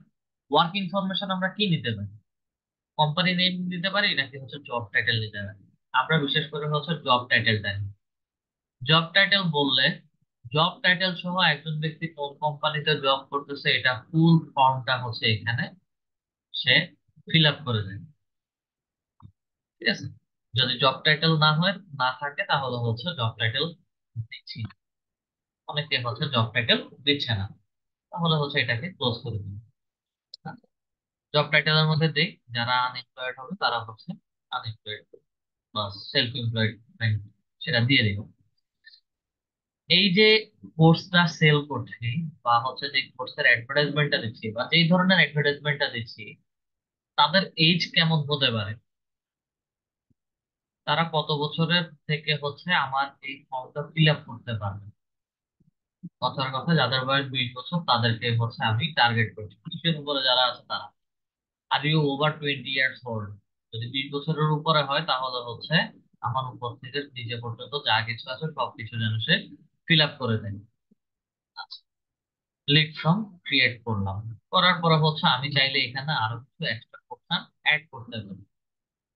ওয়ার্ক ইনফরমেশন আমরা কি নিতে পারি? কোম্পানি নেম দিতে পারি নাকি হচ্ছে জব টাইটেল দিতে পারি? আমরা বিশেষ করে হচ্ছে জব টাইটেলটা। জব টাইটেল বললে জব টাইটেল সহ একজন ব্যক্তি কোন কোম্পানিতে জব করতেছে এটা ফুল ফর্মটা হচ্ছে এখানে সে ফিল আপ করে দেয়। ঠিক আছে, যদি জব টাইটেল না থাকে তাহলে হচ্ছে জব টাইটেল দিচ্ছি না। অনেকে হচ্ছে জব টাইটেল দিচ্ছে না, তাহলে হচ্ছে এটাকে ক্লোজ করে দিন। জব টাইটেলের মধ্যে দেই যারা আনএমপ্লয়েড হবে তারা হচ্ছে আনএমপ্লয়েড বা সেলফ এমপ্লয়েড সেটা দিয়ে দিব। এই যে কোর্সটা সেল করছি বা হচ্ছে যে কোর্সের অ্যাডভার্টাইজমেন্টটা দিচ্ছি বা যেই ধরনের অ্যাডভার্টাইজমেন্টটা দিচ্ছি তাদের এজ কেমন হতে পারে, তারা কত বছরের থেকে হচ্ছে আমার এই ফর্মটা ফিল আপ করতে পারবে। কথার কথা যাদের বয়স 20 বছর তাদেরকে হচ্ছে আমি টার্গেট করছি, 20-এর উপরে যারা আছে তারা। Are you over 20 years old, যদি 20 বছরের উপরে হয় তাহলে হচ্ছে আমার উপর থেকে নিচে পর্যন্ত যা কিছু আছে সবকিছু যেন সে ফিল আপ করে দেয়। লিড ফ্রম ক্রিয়েট করলাম, করার পরে হচ্ছে আমি চাইলে এখানে আরো কিছু এক্সট্রা অপশন অ্যাড করতে পারি।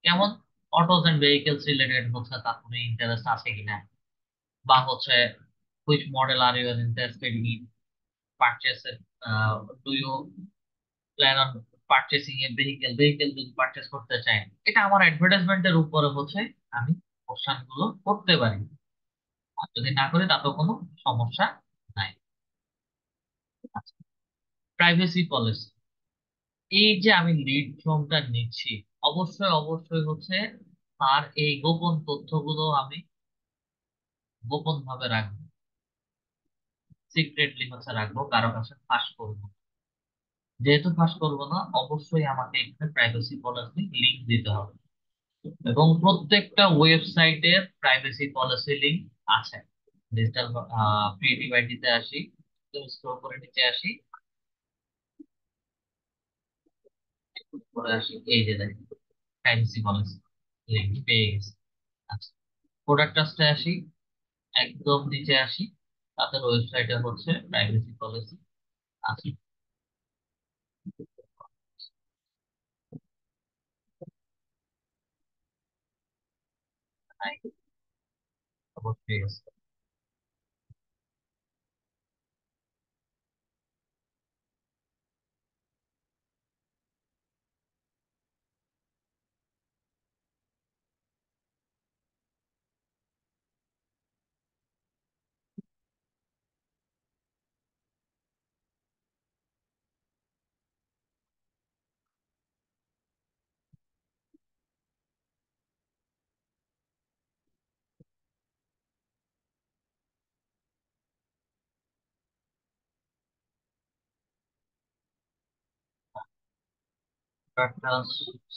যেমন অটোস এন্ড ভেহিকেলস রিলেটেড হচ্ছে তার কোনো ইন্টারেস্ট আছে কিনা, বা হচ্ছে which model are you interested in purchase, do you plan on purchasing a vehicle যদি পারচেস করতে চাই, এটা আমার অ্যাডভার্টাইজমেন্টের উপরে হচ্ছে আমি অপশন গুলো করতে পারি। আর যদি না করি তাতেও কোনো সমস্যা নাই। প্রাইভেসি পলিসি, এই যে আমি লিড ফর্মটা নিচ্ছি অবশ্যই অবশ্যই হচ্ছে তার এই গোপন তথ্যগুলো আমি গোপন ভাবে রাখবো, সিক্রেটলি হচ্ছে রাখবো, কারো কাছে ফাঁস করবো না। যেহেতু ফাঁস করবো না অবশ্যই আমাকে এখানে প্রাইভেসি পলিসি লিংক দিতে হবে, এবং প্রত্যেকটা ওয়েবসাইটের প্রাইভেসি পলিসি লিংক আছে। ডিজিটাল ক্রিয়েটিভ আইডিতে আসি, স্ক্রল করে নিচে আসি, করে আসি, এই যে দেখেন প্রাইভেসি পলিসি লিংক পেয়ে গেছি। আচ্ছা, প্রোডাক্ট ট্রাস্টে আসি, একদম নিচে আসি, তাদের ওয়েবসাইটে হচ্ছে প্রাইভেসি পলিসি আছে। নাই, অবশ্যই আছে।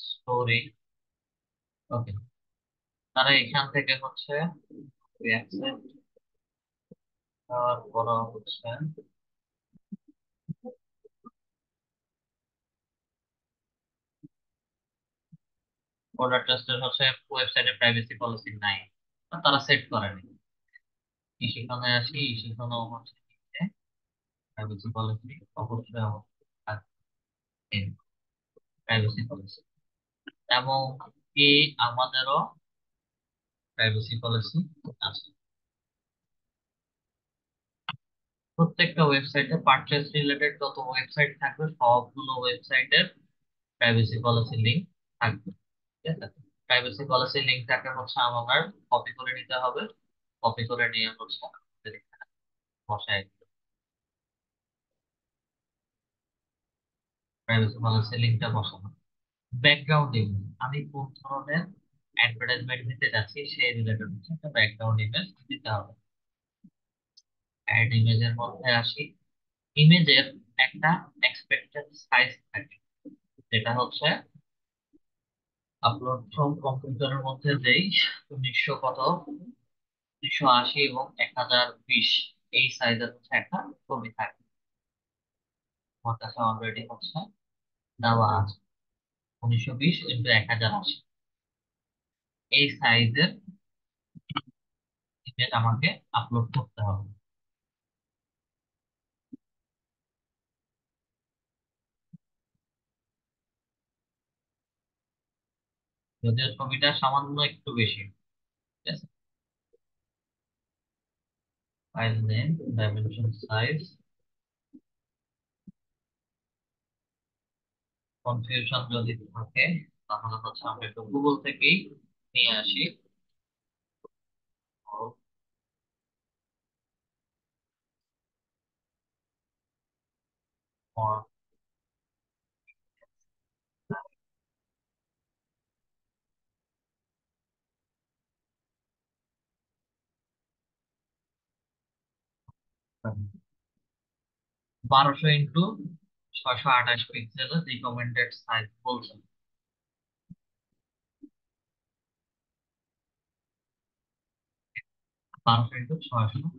স্টোরি, ওকে, তারা এখান থেকে হচ্ছে অ্যাকসেপ্ট করা হচ্ছে। প্রোডাক্ট ট্রাস্টের হচ্ছে ওয়েবসাইটে প্রাইভেসি পলিসি নাই, তারা সেট করেনি। সেখানে আসি, সেখানেও হচ্ছে প্রাইভেসি পলিসি অবশ্যই প্রাইভেসি পলিসি, এবং কি আমাদেরও প্রাইভেসি পলিসি আছে। প্রত্যেকটা ওয়েবসাইটে পারচেজ রিলেটেড যত ওয়েবসাইট থাকবে সবগুলো ওয়েবসাইটের প্রাইভেসি পলিসি লিংক থাকবে। ঠিক আছে, প্রাইভেসি পলিসি লিংকটাকে হচ্ছে আমার কপি করে নিতে হবে, কপি করে নিয়ে হচ্ছে আমাদের এখানে বসায় প্রাইভেসি পলিসি লিংকটা বসানো। ব্যাকগ্রাউন্ড ইমেজ, আমি কোন ধরনের অ্যাডভার্টাইজমেন্ট দিতে যাচ্ছি সেই রিলেটেড হচ্ছে একটা ব্যাকগ্রাউন্ড ইমেজ দিতে হবে। অ্যাড ইমেজের মধ্যে আসি, ইমেজের একটা এক্সপেক্টেড সাইজ থাকে, যেটা হচ্ছে আপলোড ফ্রম কম্পিউটারের মধ্যে যেই 1980 এবং 1020 এই সাইজের হচ্ছে একটা ছবি থাকে, আমার কাছে অলরেডি হচ্ছে দেওয়া আছে 1920 × 1080 এই সাইজের ইমেজ আমাকে আপলোড করতে হবে। যদিও ছবিটা সামান্য একটু বেশি। ঠিক আছে, file name, dimension, size, confusion যদি থাকে তাহলে হচ্ছে আমরা একটু গুগল থেকেই নিয়ে আসি। or 1200 x 628 pixel recommended size বলছে। 1200 x 600।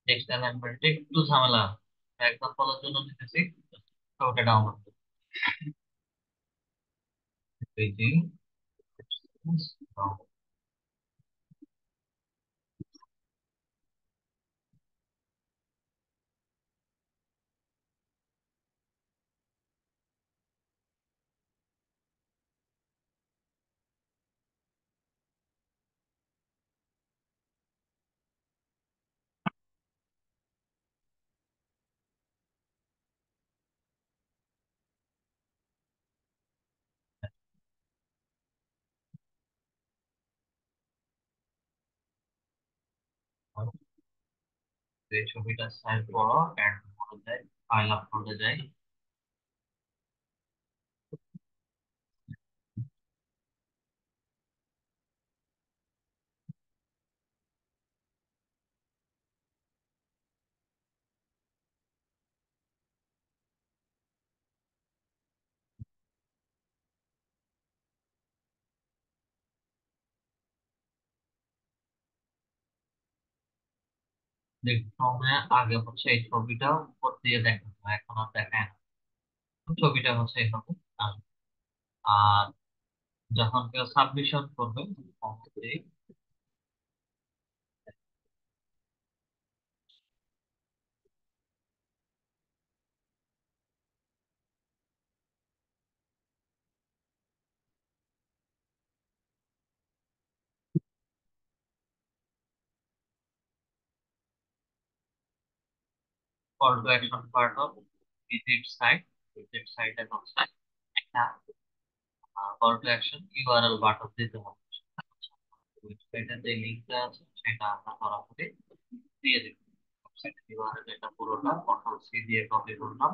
টেক্সট অ্যালাইনমেন্টে একটু ঝামেলা, এক্সাম্পলের জন্য দিতেছি, তো ওটা ডাউনলোড করতে। এই ছবিটা সাইজ বড়, অ্যাড করে দেয়, ফাইল আপলোডে যাই। প্রথমে আগে হচ্ছে এই ছবিটা উপর দিয়ে দেখানো, এখন আর দেখায় না। ছবিটা হচ্ছে এভাবে আসবে। আর যখন কেউ সাবমিশন করবে, call to action part of visit site. Visit সাইটে হচ্ছে একটা call to action URL button দিতে হবে। ওয়েবসাইটে যে লিঙ্কটা আছে সেটা আমরা সরাসরি দিয়ে দিব। ওয়েবসাইটের ইউআরএল এটা পুরোটা কন্ট্রোল সি দিয়ে কপি করলাম,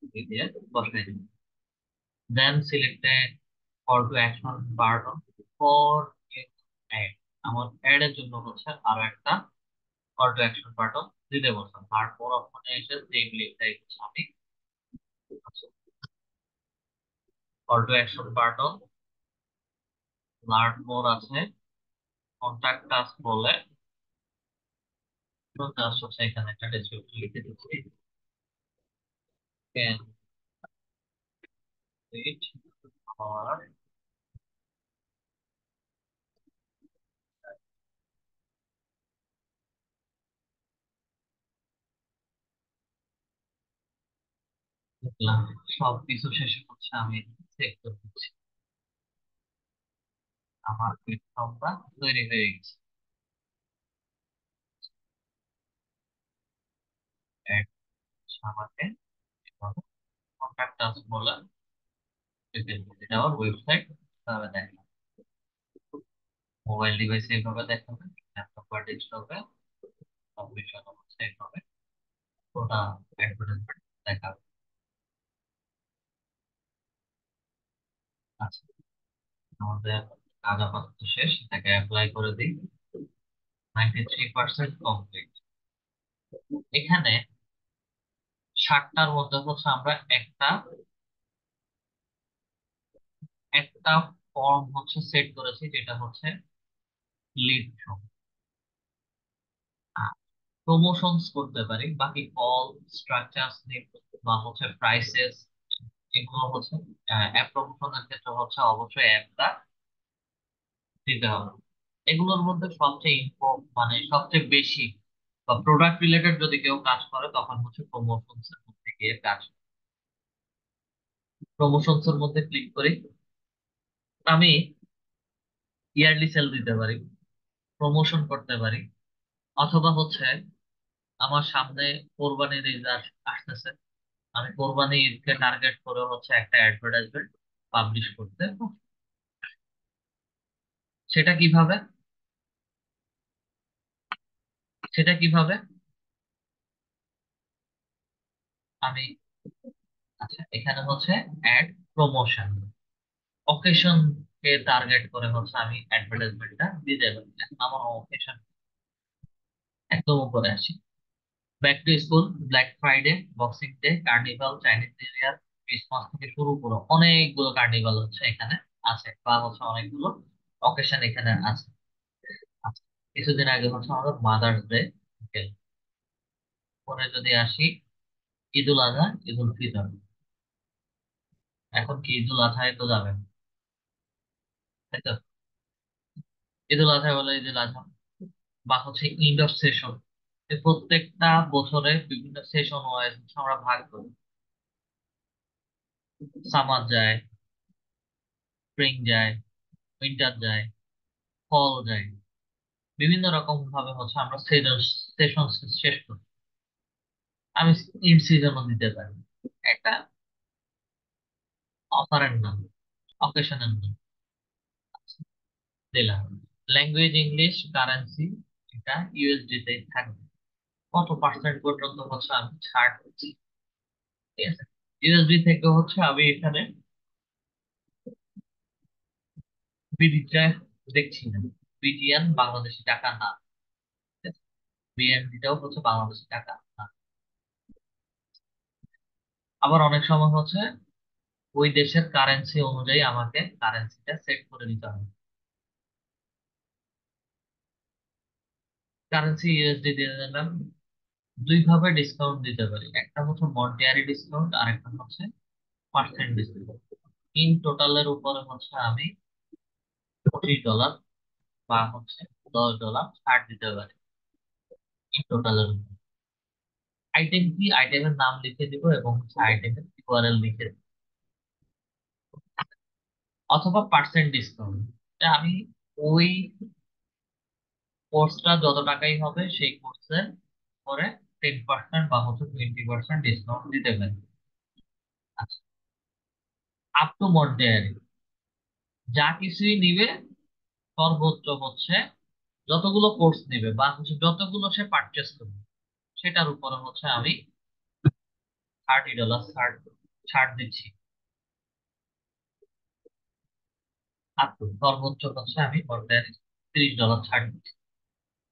কপি দিয়ে বসাই দিব। Then selected call to action part of for ad. আমার অ্যাড এর জন্য হচ্ছে আরো একটা call to action part of দিতে বলতাম। তারপর ওখানে এসে সেম লিঙ্কটাই হচ্ছে আমি call to action part of learn more আছে, কন্টাক্ট আস বলে জাস্ট হচ্ছে এখানে একটা ডেসক্রিপশন লিখে দিচ্ছি। ক্যান ইট আর লিখলাম। সব কিছু শেষে হচ্ছে আমি চেক করে দিচ্ছি আমার প্ল্যাটফর্মটা তৈরি হয়ে গেছে। Add হচ্ছে আমাকে কন্টাক্ট আস বলে লিখে দিচ্ছি। এটা আমার ওয়েবসাইট তাহলে দেখলাম। মোবাইল ডিভাইসে এইভাবে দেখাবে, ল্যাপটপ বা ডেস্কটপে সাবমিশন হচ্ছে এইভাবে ওটা অ্যাডভার্টাইজমেন্ট দেখাবে। আচ্ছা, আমাদের কাজ আপাতত শেষ, এটাকে অ্যাপ্লাই করে দিই। 93% কমপ্লিট। এখানে 60টার মধ্যে হচ্ছে আমরা একটা একটা ফর্ম হচ্ছে সেট করেছি, যেটা হচ্ছে লিড ফর্ম। প্রমোশনস করতে পারি, বাকি কল, স্ট্রাকচারস বা হচ্ছে প্রাইসেস, এগুলো হচ্ছে অ্যাপ প্রমোশনের ক্ষেত্রে হচ্ছে অবশ্যই অ্যাপটা দিতে হবে। এগুলোর মধ্যে সবচেয়ে মানে সবচেয়ে বেশি বা প্রোডাক্ট রিলেটেড যদি কেউ কাজ করে তখন হচ্ছে প্রমোশনস এর মধ্যে গিয়ে কাজ। প্রমোশনস এর মধ্যে ক্লিক করি। আমি ইয়ারলি সেল দিতে পারি, প্রমোশন করতে পারি, অথবা হচ্ছে আমার সামনে কোরবানির ঈদ আসতেছে, আমি কোরবানি ঈদকে টার্গেট করে হচ্ছে একটা অ্যাডভার্টাইজমেন্ট পাবলিশ করতে। সেটা কিভাবে সেটা কিভাবে আমি, আচ্ছা এখানে হচ্ছে অ্যাড প্রমোশন অকেশন কে টার্গেট করে হচ্ছে আমি অ্যাডভার্টাইজমেন্টটা দিতে পারি। এখন আমার অকেশন একদম উপরে আসি। Back to school, black Friday, boxing day, carnival, Chinese new year, Christmas থেকে শুরু করে অনেকগুলো কার্নিভাল হচ্ছে এখানে আছে, বা হচ্ছে অনেকগুলো অকেশন এখানে আছে। আচ্ছা, কিছুদিন আগে হচ্ছে আমাদের মাদার্স ডে। পরে যদি আসি ঈদ উল আজহা, ঈদ উল ফিতর। এখন কি ঈদ উল আজহায় তো যাবেন, তাই তো? ঈদ উল আজহা বলে ঈদ উল আজহা, বা হচ্ছে ইন্ডোর সেশন। প্রত্যেকটা বছরে বিভিন্ন সেশন ওয়াইজ আমরা ভাগ করি। সামার যায়, স্প্রিং যায়, উইন্টার যায়, ফল যায়, বিভিন্ন রকম ভাবে হচ্ছে আমরা সেশন শেষ করি। আমি ইন সিজনও দিতে পারি, একটা অফারের নাম, অকেশনের নাম দিলাম। ল্যাঙ্গুয়েজ ইংলিশ, কারেন্সি, এটা ইউএসডি তে থাকবে। কত পার্সেন্ট পর্যন্ত হচ্ছে আমি ছাড় দিচ্ছি, ঠিক আছে। ইউএসডি থেকে হচ্ছে আমি এখানে বিডিটা দেখছি না, বিডিএন বাংলাদেশি টাকা না, বিএনডিটাও হচ্ছে বাংলাদেশি টাকা না। আবার অনেক সময় হচ্ছে ওই দেশের কারেন্সি অনুযায়ী আমাকে কারেন্সিটা সেট করে দিতে হবে। কারেন্সি ইউএসডি দিয়ে দিলাম। দুই ভাবে ডিসকাউন্ট দিতে পারি, একটা হচ্ছে মন্টিয়ারি ডিসকাউন্ট আর একটা হচ্ছে পার্সেন্ট ডিসকাউন্ট। ইন টোটালের উপরে হচ্ছে আমি $25 বা হচ্ছে $10 ছাড় দিতে পারি ইন টোটালের উপর। আইটেম কি, আইটেমের নাম লিখে দিব এবং হচ্ছে আইটেমের ইউআরএল লিখে দিব। অথবা পার্সেন্ট ডিসকাউন্ট, আমি ওই কোর্সটা যত টাকাই হবে সেই কোর্সের পরে 10% বা হচ্ছে 20% ডিসকাউন্ট দিতে পারি। আচ্ছা, আপ টু মন্টেয়ারি যা কিছুই নিবে সর্বোচ্চ হচ্ছে যতগুলো কোর্স নিবে বা হচ্ছে যতগুলো সে পারচেস করবে সেটার উপরে হচ্ছে আমি $30 ছাড় ছাড় দিচ্ছি। আপ টু সর্বোচ্চ হচ্ছে আমি মন্টেয়ারি $30 ছাড় দিচ্ছি।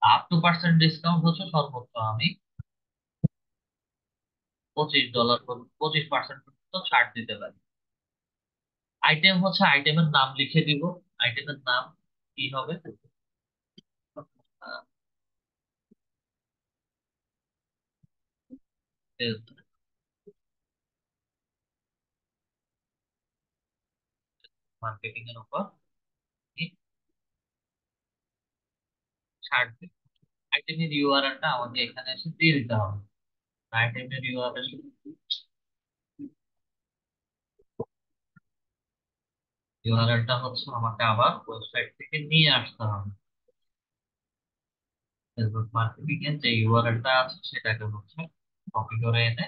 আপ টু পার্সেন্ট ডিসকাউন্ট হচ্ছে সর্বোচ্চ আমি $25, 25% পর্যন্ত ছাড় দিতে পারি। আইটেম হচ্ছে আইটেমের নাম লিখে দিব। আইটেমের নাম কি হবে, মার্কেটিং এর উপর আমি ছাড় দিব। আইটেমের ইউআরএলটা আমাকে এখানে এসে দিয়ে দিতে হবে। আইটেমের ইউআরএলটা হচ্ছে আমাকে আবার ওয়েবসাইট থেকে নিয়ে আসতে হবে। ফেসবুক মার্কেটিং এর যে ইউআরএলটা আছে সেটাকে হচ্ছে কপি করে এনে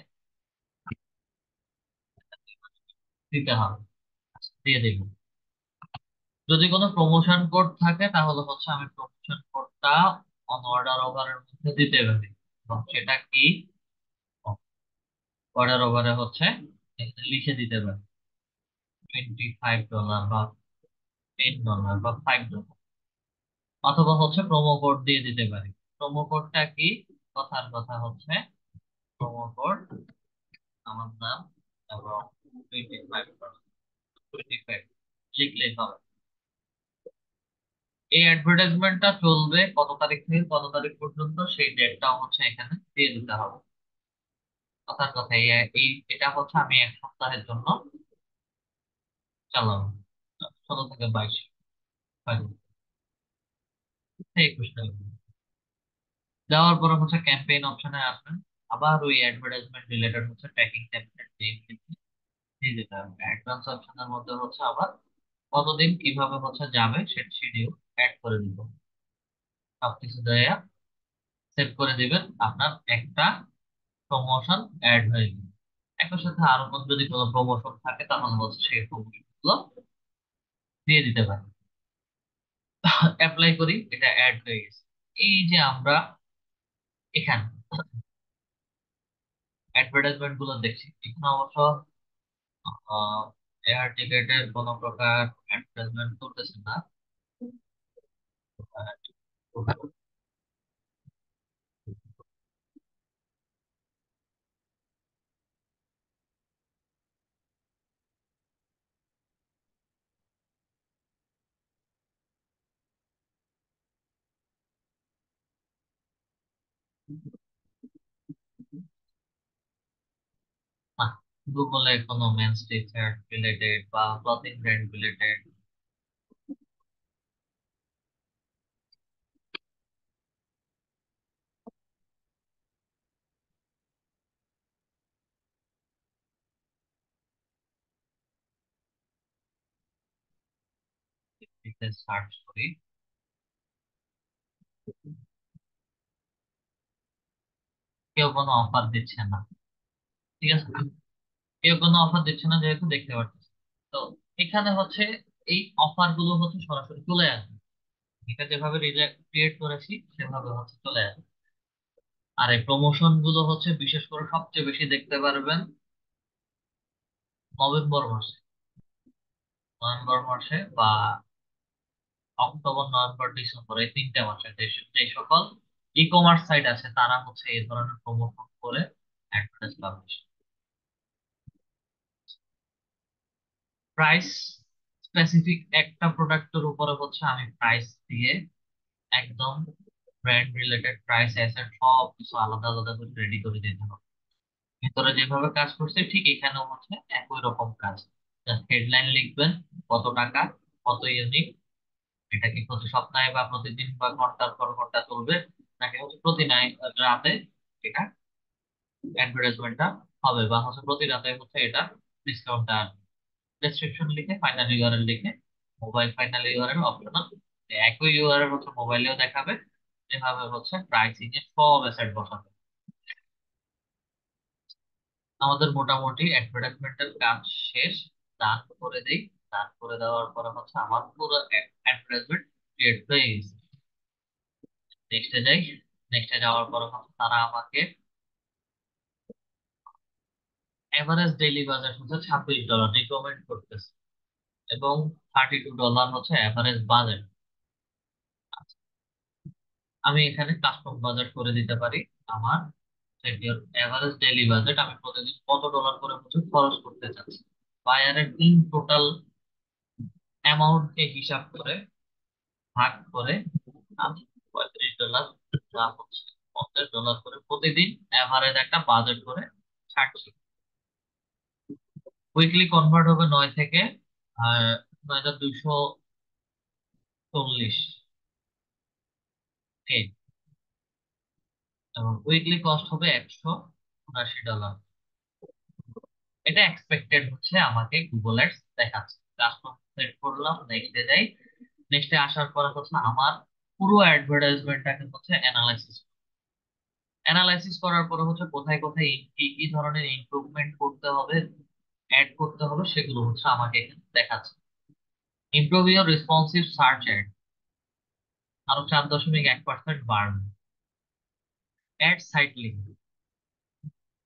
দিতে হবে। আচ্ছা, দিয়ে দিব। যদি কোনো প্রমোশন কোড থাকে তাহলে হচ্ছে আমি প্রমোশন কোডটা অন অর্ডার ওভারের মধ্যে দিতে পারি, এবং সেটা কি অর্ডার ওভারে হচ্ছে এখানে লিখে দিতে পারি $25 বা $10 বা $5। অথবা হচ্ছে প্রোমো কোড দিয়ে দিতে পারি। প্রোমো কোডটা কি, কথার কথা হচ্ছে প্রোমো কোড আমার নাম এবং 25 লিখলেই হবে। এই অ্যাডভার্টাইজমেন্টটা চলবে কত তারিখ থেকে কত তারিখ পর্যন্ত সেই ডেটটাও হচ্ছে এখানে দিয়ে দিতে হবে। কথার কথা এটা হচ্ছে আমি 1 সপ্তাহের জন্য চালাবো, 16 থেকে 22, 21 তারিখ। দেওয়ার পরে হচ্ছে ক্যাম্পেইন অপশনে আসবেন। আবার ওই অ্যাডভার্টাইজমেন্ট রিলেটেড হচ্ছে ট্র্যাকিং টেমপ্লেট দিয়ে দিতে হবে। অ্যাডভান্স অপশনের মধ্যে হচ্ছে আবার কতদিন কিভাবে হচ্ছে যাবে সেটা শিডিউল অ্যাড করে দিব। সবকিছু দেয়া সেভ করে দিবেন, আপনার একটা প্রমোশন অ্যাড হয়ে যাবে। একই সাথে আরো যদি কোনো প্রমোশন থাকে তাহলে হচ্ছে সেই প্রমোশন গুলো দিয়ে দিতে পারেন। অ্যাপ্লাই করি, এটা অ্যাড হয়ে গেছে। এই যে আমরা এখানে অ্যাডভার্টাইজমেন্ট গুলো দেখছি, এখানে অবশ্য এয়ার টিকেটের কোনো প্রকার অ্যাডভার্টাইজমেন্ট করতেছে না। গুগলে কোনো মেন্স টি শার্ট রিলেটেড বা ক্লথিং ব্র্যান্ড রিলেটেড সার্চ করি। কেউ কোনো অফার দিচ্ছে না, ঠিক আছে। কেউ কোনো অফার দিচ্ছে না যেহেতু দেখতে পাচ্ছি। তো এখানে হচ্ছে এই অফার গুলো হচ্ছে সরাসরি চলে আসবে। এটা যেভাবে ক্রিয়েট করেছি সেভাবে হচ্ছে চলে আসবে। আর এই প্রমোশন গুলো হচ্ছে বিশেষ করে সবচেয়ে বেশি দেখতে পারবেন নভেম্বর মাসে। নভেম্বর মাসে বা অক্টোবর, নভেম্বর, ডিসেম্বর, এই 3টে মাসে যে সকল ই কমার্স সাইট আছে তারা হচ্ছে এই ধরনের প্রমোশন করে অ্যাডভার্টাইজ পাবলিশ। প্রাইস স্পেসিফিক একটা প্রোডাক্টের উপরে হচ্ছে আমি প্রাইস দিয়ে একদম ব্র্যান্ড রিলেটেড প্রাইস অ্যাসেট সব কিছু আলাদা আলাদা করে রেডি করে দিতে হবে। ভিতরে যেভাবে কাজ করছে ঠিক এখানেও হচ্ছে একই রকম কাজ। হেডলাইন লিখবেন, কত টাকা, কত ইউনিট, এটা কি প্রতি সপ্তাহে বা প্রতিদিন বা ঘন্টার পর ঘন্টা চলবে, নাকি হচ্ছে প্রতি রাতে এটা অ্যাডভার্টাইজমেন্টটা হবে, বা হচ্ছে প্রতি রাতে হচ্ছে এটা ডিসকাউন্টটা। ডেসক্রিপশন লিখে ফাইনাল ইউআরএল লিখে, মোবাইল ফাইনাল ইউআরএল অপশনাল, একই ইউআরএল হচ্ছে মোবাইলেও দেখাবে। যেভাবে হচ্ছে প্রাইসিং এর সব অ্যাসেট বসাবে। আমাদের মোটামুটি অ্যাডভার্টাইজমেন্টের কাজ শেষ। ডান করে দিই। ডান করে দেওয়ার পরে হচ্ছে আমার পুরো অ্যাডভার্টাইজমেন্ট ক্রিয়েট হয়ে গেছে। নেক্সটে যাই। নেক্সটে যাওয়ার পরে হচ্ছে তারা আমাকে এভারেজ ডেইলি বাজেট হচ্ছে $26 রিকমেন্ড করতেছে, এবং $32 হচ্ছে এভারেজ বাজেট। আমি এখানে কাস্টম বাজেট করে দিতে পারি। আমার এভারেজ ডেইলি বাজেট আমি প্রতিদিন কত ডলার করে হচ্ছে খরচ করতে চাচ্ছি। বায়ারের ইন টোটাল অ্যামাউন্টকে হিসাব করে ভাগ করে আমি $35 বা হচ্ছে $50 করে প্রতিদিন এভারেজ একটা বাজেট করে ছাড়ছি। উইকলি কনভার্ট হবে 9 থেকে 9240 কে, এবং উইকলি কস্ট হবে $179। এটা এক্সপেক্টেড হচ্ছে আমাকে গুগল অ্যাডস দেখাচ্ছে। কাস্টম সেট করলাম, নেক্সটে যাই। নেক্সটে আসার পরে হচ্ছে আমার পুরো অ্যাডভার্টাইজমেন্টটাকে হচ্ছে অ্যানালাইসিস করার পরে হচ্ছে কোথায় কোথায় কি কি ধরনের ইমপ্রুভমেন্ট করতে হবে, অ্যাড করতে হবে, সেগুলো হচ্ছে আমাকে এখানে দেখাচ্ছে। Improve your responsive search ad আরো 4.1% বাড়বে। Ad site link,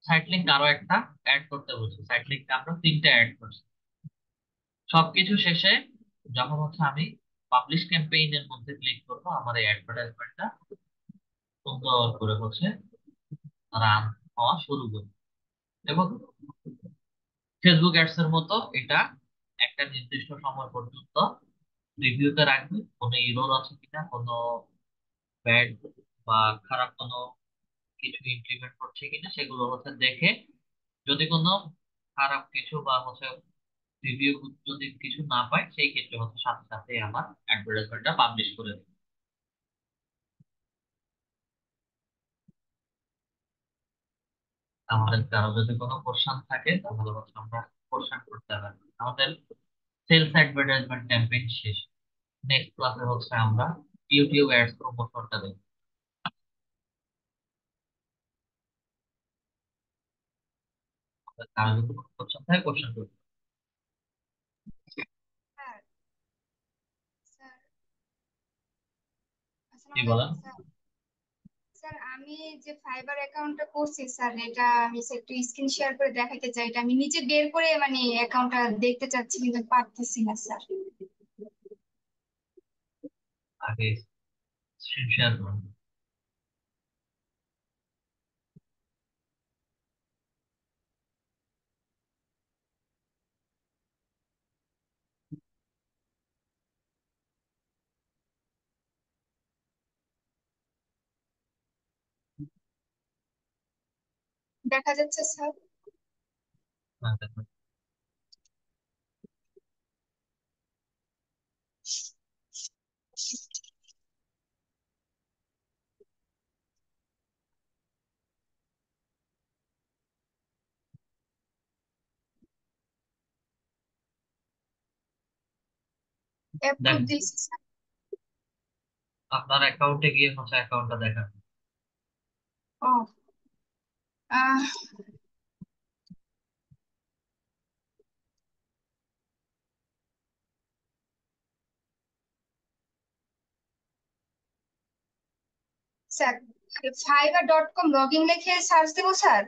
site link আরো একটা অ্যাড করতে বলছি। সাইট লিঙ্ক আমরা 3টে অ্যাড করছি। সবকিছু শেষে যখন হচ্ছে আমি পাবলিশ ক্যাম্পেইনের মধ্যে ক্লিক করবো, আমার এই অ্যাডভার্টাইজমেন্টটা সুন্দর করে হচ্ছে রান হওয়া শুরু করবে। এবং ফেসবুক অ্যাডস এর মতো এটা একটা নির্দিষ্ট সময় পর্যন্ত রিভিউতে রাখবে, কোনো ইরোর আছে কিনা, কোনো ব্যাড বা খারাপ কোনো কিছু ইমপ্লিমেন্ট করছে কিনা সেগুলো হচ্ছে দেখে, যদি কোনো খারাপ কিছু বা হচ্ছে রিভিউ যদি কিছু না পায় সেই ক্ষেত্রে হচ্ছে সাথে সাথে আমার অ্যাডভার্টাইজমেন্টটা পাবলিশ করে দেবে। আমাদের কারো যদি কোনো কোশ্চেন থাকে তাহলে হচ্ছে আমরা কোশ্চেন করতে পারি। আমাদের সেলস অ্যাডভার্টাইজমেন্ট ক্যাম্পেইন শেষ। নেক্সট ক্লাসে হচ্ছে আমরা ইউটিউব অ্যাডস প্রমোশনটা দেখব। কারো যদি কোনো কোশ্চেন থাকে কোশ্চেন করতে পারি। স্যার স্যার কি আসসালামু বলেন? আলাইকুম স্যার। স্যার আমি যে ফাইবার অ্যাকাউন্টটা করছি স্যার, এটা আমি স্যার একটু স্ক্রিন শেয়ার করে দেখাইতে চাই। এটা আমি নিচে বের করে মানে অ্যাকাউন্টটা দেখতে চাচ্ছি কিন্তু পারতেছি না স্যার। আগে স্ক্রিন শেয়ার করুন। দেখা যাচ্ছে স্যার? হ্যাঁ, দেখুন। অ্যাপ্রুভ দেখেন, দিয়েছি স্যার। আপনার অ্যাকাউন্টে গিয়ে হচ্ছে অ্যাকাউন্টটা দেখান। ও আহ স্যার fiverr.com লগ ইন লিখে সার্চ দেবো স্যার?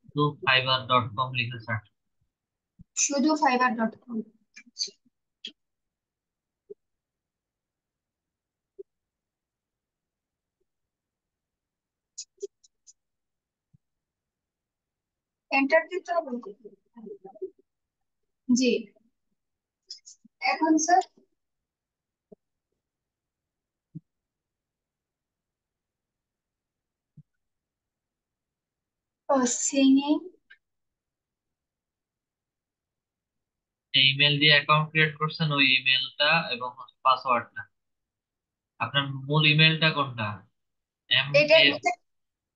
শুধু fiverr.com লিখে সার্চ। শুধু fiverr.com। এন্টার দিতে হবে? জি। এখন স্যার? ও সিঙ্গিং। ইমেল দিয়ে অ্যাকাউন্ট ক্রিয়েট করছেন, ওই ইমেলটা এবং পাসওয়ার্ডটা, আপনার মূল ইমেলটা কোনটা? এম এটা এ,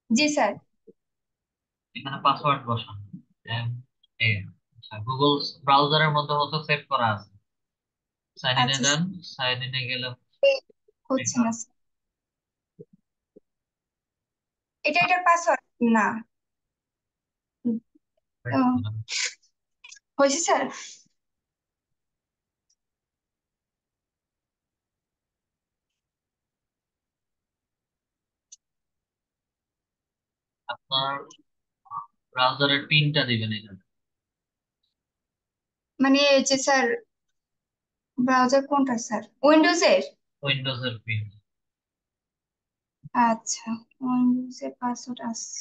জি স্যার। এখানে পাসওয়ার্ড বসান। এম এ, আচ্ছা, গুগল ব্রাউজারের মধ্যে হয়তো সেভ করা আছে। সাইন ইনে আচ্ছা যান, স্যার, সাইন ইনে গেলে হচ্ছে না স্যার। এটার পাসওয়ার্ড না। ও, হয়েছে স্যার। আপনার ব্রাউজারের পিনটা দিবেন এখানে। মানে এই যে স্যার, ব্রাউজার কোনটা স্যার? উইন্ডোজের? উইন্ডোজের পিন। আচ্ছা, উইন্ডোজের পাসওয়ার্ড আছে।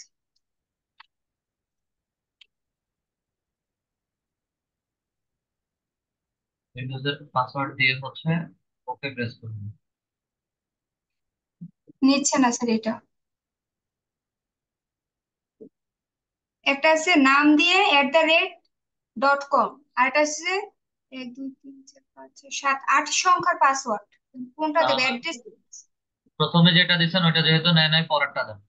উইন্ডোজের পাসওয়ার্ড দিয়ে হচ্ছে ওকে প্রেস করুন। নিচ্ছে না স্যার এটা। একটা আছে নাম দিয়ে @.com, আর একটা আছে 1 2 3 4 5 6 7 8 সংখ্যার পাসওয়ার্ড। কোনটা দেবে? তাহলে অ্যাড্রেস? প্রথমে যেটা দিচ্ছেন ওইটা যেহেতু নেয় নাই, পরেরটা দেন।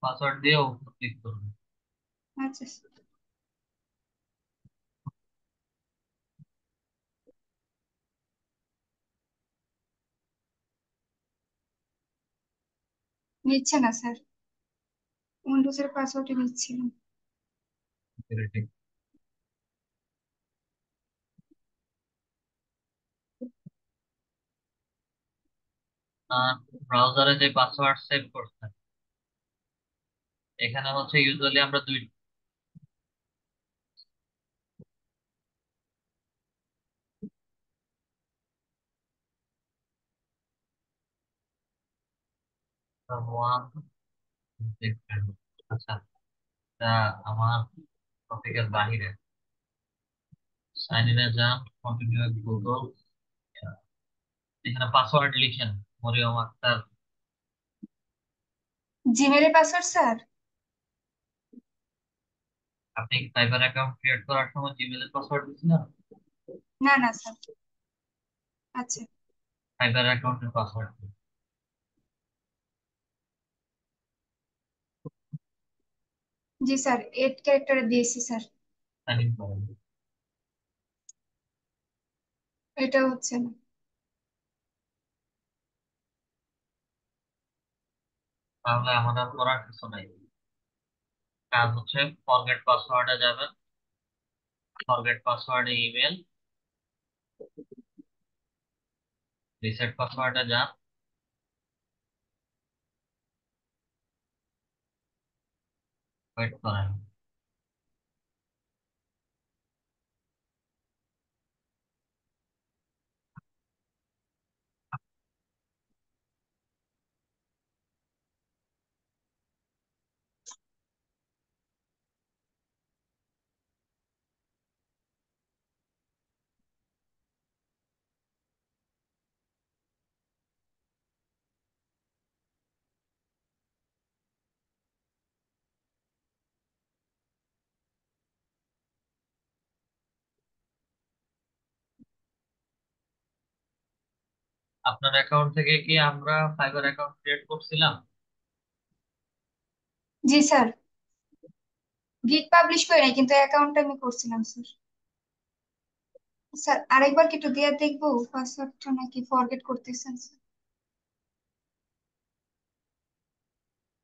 পাসওয়ার্ড দিয়ে ওকে ক্লিক করুন। আচ্ছা স্যার। নিচ্ছে না স্যার, উইন্ডোজের পাসওয়ার্ডই নিচ্ছিল। ব্রাউজারে যে পাসওয়ার্ড সেভ করছেন, এখানে হচ্ছে ইউজুয়ালি আমরা দুইটা ওয়ান, আচ্ছা, এটা আমার টপিকের বাহিরে। সাইন ইনে যান, কন্টিনিউ গুগল, এখানে পাসওয়ার্ড লিখেন মরিয়ম আক্তার। জিমেলের পাসওয়ার্ড স্যার? আপনি ফাইবার অ্যাকাউন্ট ক্রিয়েট করার সময় জিমেলের পাসওয়ার্ড দিয়েছিলেন? না না স্যার। আচ্ছা। ফাইবার অ্যাকাউন্টের পাসওয়ার্ড জি স্যার, 8 ক্যারেক্টারে দিয়েছি স্যার। সাইন ইন করেন। এটা হচ্ছে না। তাহলে আমাদের করার কিছু নাই, কাজ হচ্ছে ফরগেট পাসওয়ার্ডে যাবেন, ফরগেট পাসওয়ার্ডে ইমেল, রিসেট পাসওয়ার্ডে যান, ওয়েট করেন। আপনার অ্যাকাউন্ট থেকে কি আমরা ফাইবার অ্যাকাউন্ট ক্রিয়েট করছিলাম? জি স্যার, গিগ পাবলিশ করে নাই, কিন্তু অ্যাকাউন্টটা আমি করছিলাম স্যার। স্যার আরেকবার কি একটু দিয়ে দেখবো পাসওয়ার্ডটা নাকি ফরগেট করতেছেন স্যার?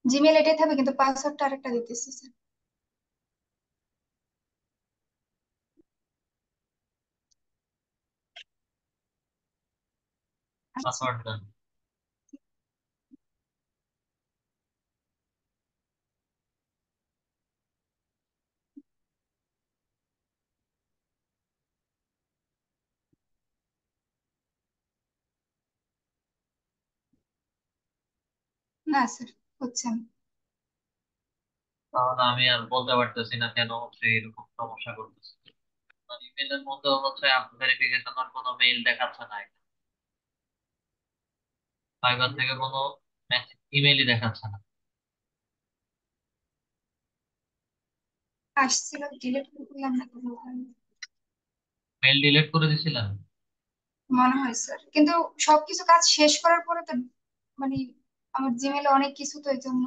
জিমেল এটাই থাকবে কিন্তু পাসওয়ার্ডটা আরেকটা দিতেছি স্যার। আচ্ছা। পাসওয়ার্ড দেন। না স্যার, হচ্ছে না। তাহলে আমি আর বলতে পারতেছি না কেন হচ্ছে এরকম সমস্যা করতেছে। ইমেলের মধ্যে হচ্ছে ভেরিফিকেশনের কোনো মেইল দেখাচ্ছে না, ফাইবার থেকে কোনো ইমেলই দেখাচ্ছে না। আসছিল, ডিলিট করে দিলাম না কোনো কারণে। মেইল ডিলিট করে দিছিলেন? মনে হয় স্যার, কিন্তু সবকিছু কাজ শেষ করার পরে তো মানে আমার জিমেলে অনেক কিছু, তো এই জন্য।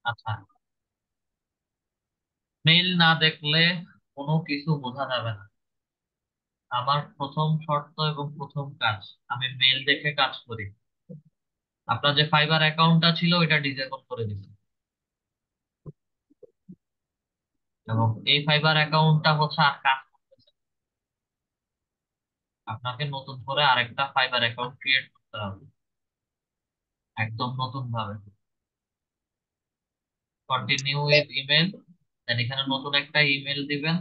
আচ্ছা, মেইল না দেখলে কোনো কিছু বোঝা যাবে না। আমার প্রথম শর্ত এবং প্রথম কাজ, আমি মেইল দেখে কাজ করি। আপনার যে ফাইবার অ্যাকাউন্টটা ছিল ওইটা ডিসেবল করে দিচ্ছি, এবং এই ফাইবার অ্যাকাউন্টটা হচ্ছে আর কাজ করতেছে না। আপনাকে নতুন করে আরেকটা ফাইবার অ্যাকাউন্ট ক্রিয়েট করতে হবে, একদম নতুন ভাবে। কন্টিনিউ উইথ ইমেল, দেন এখানে নতুন একটা ইমেল দিবেন,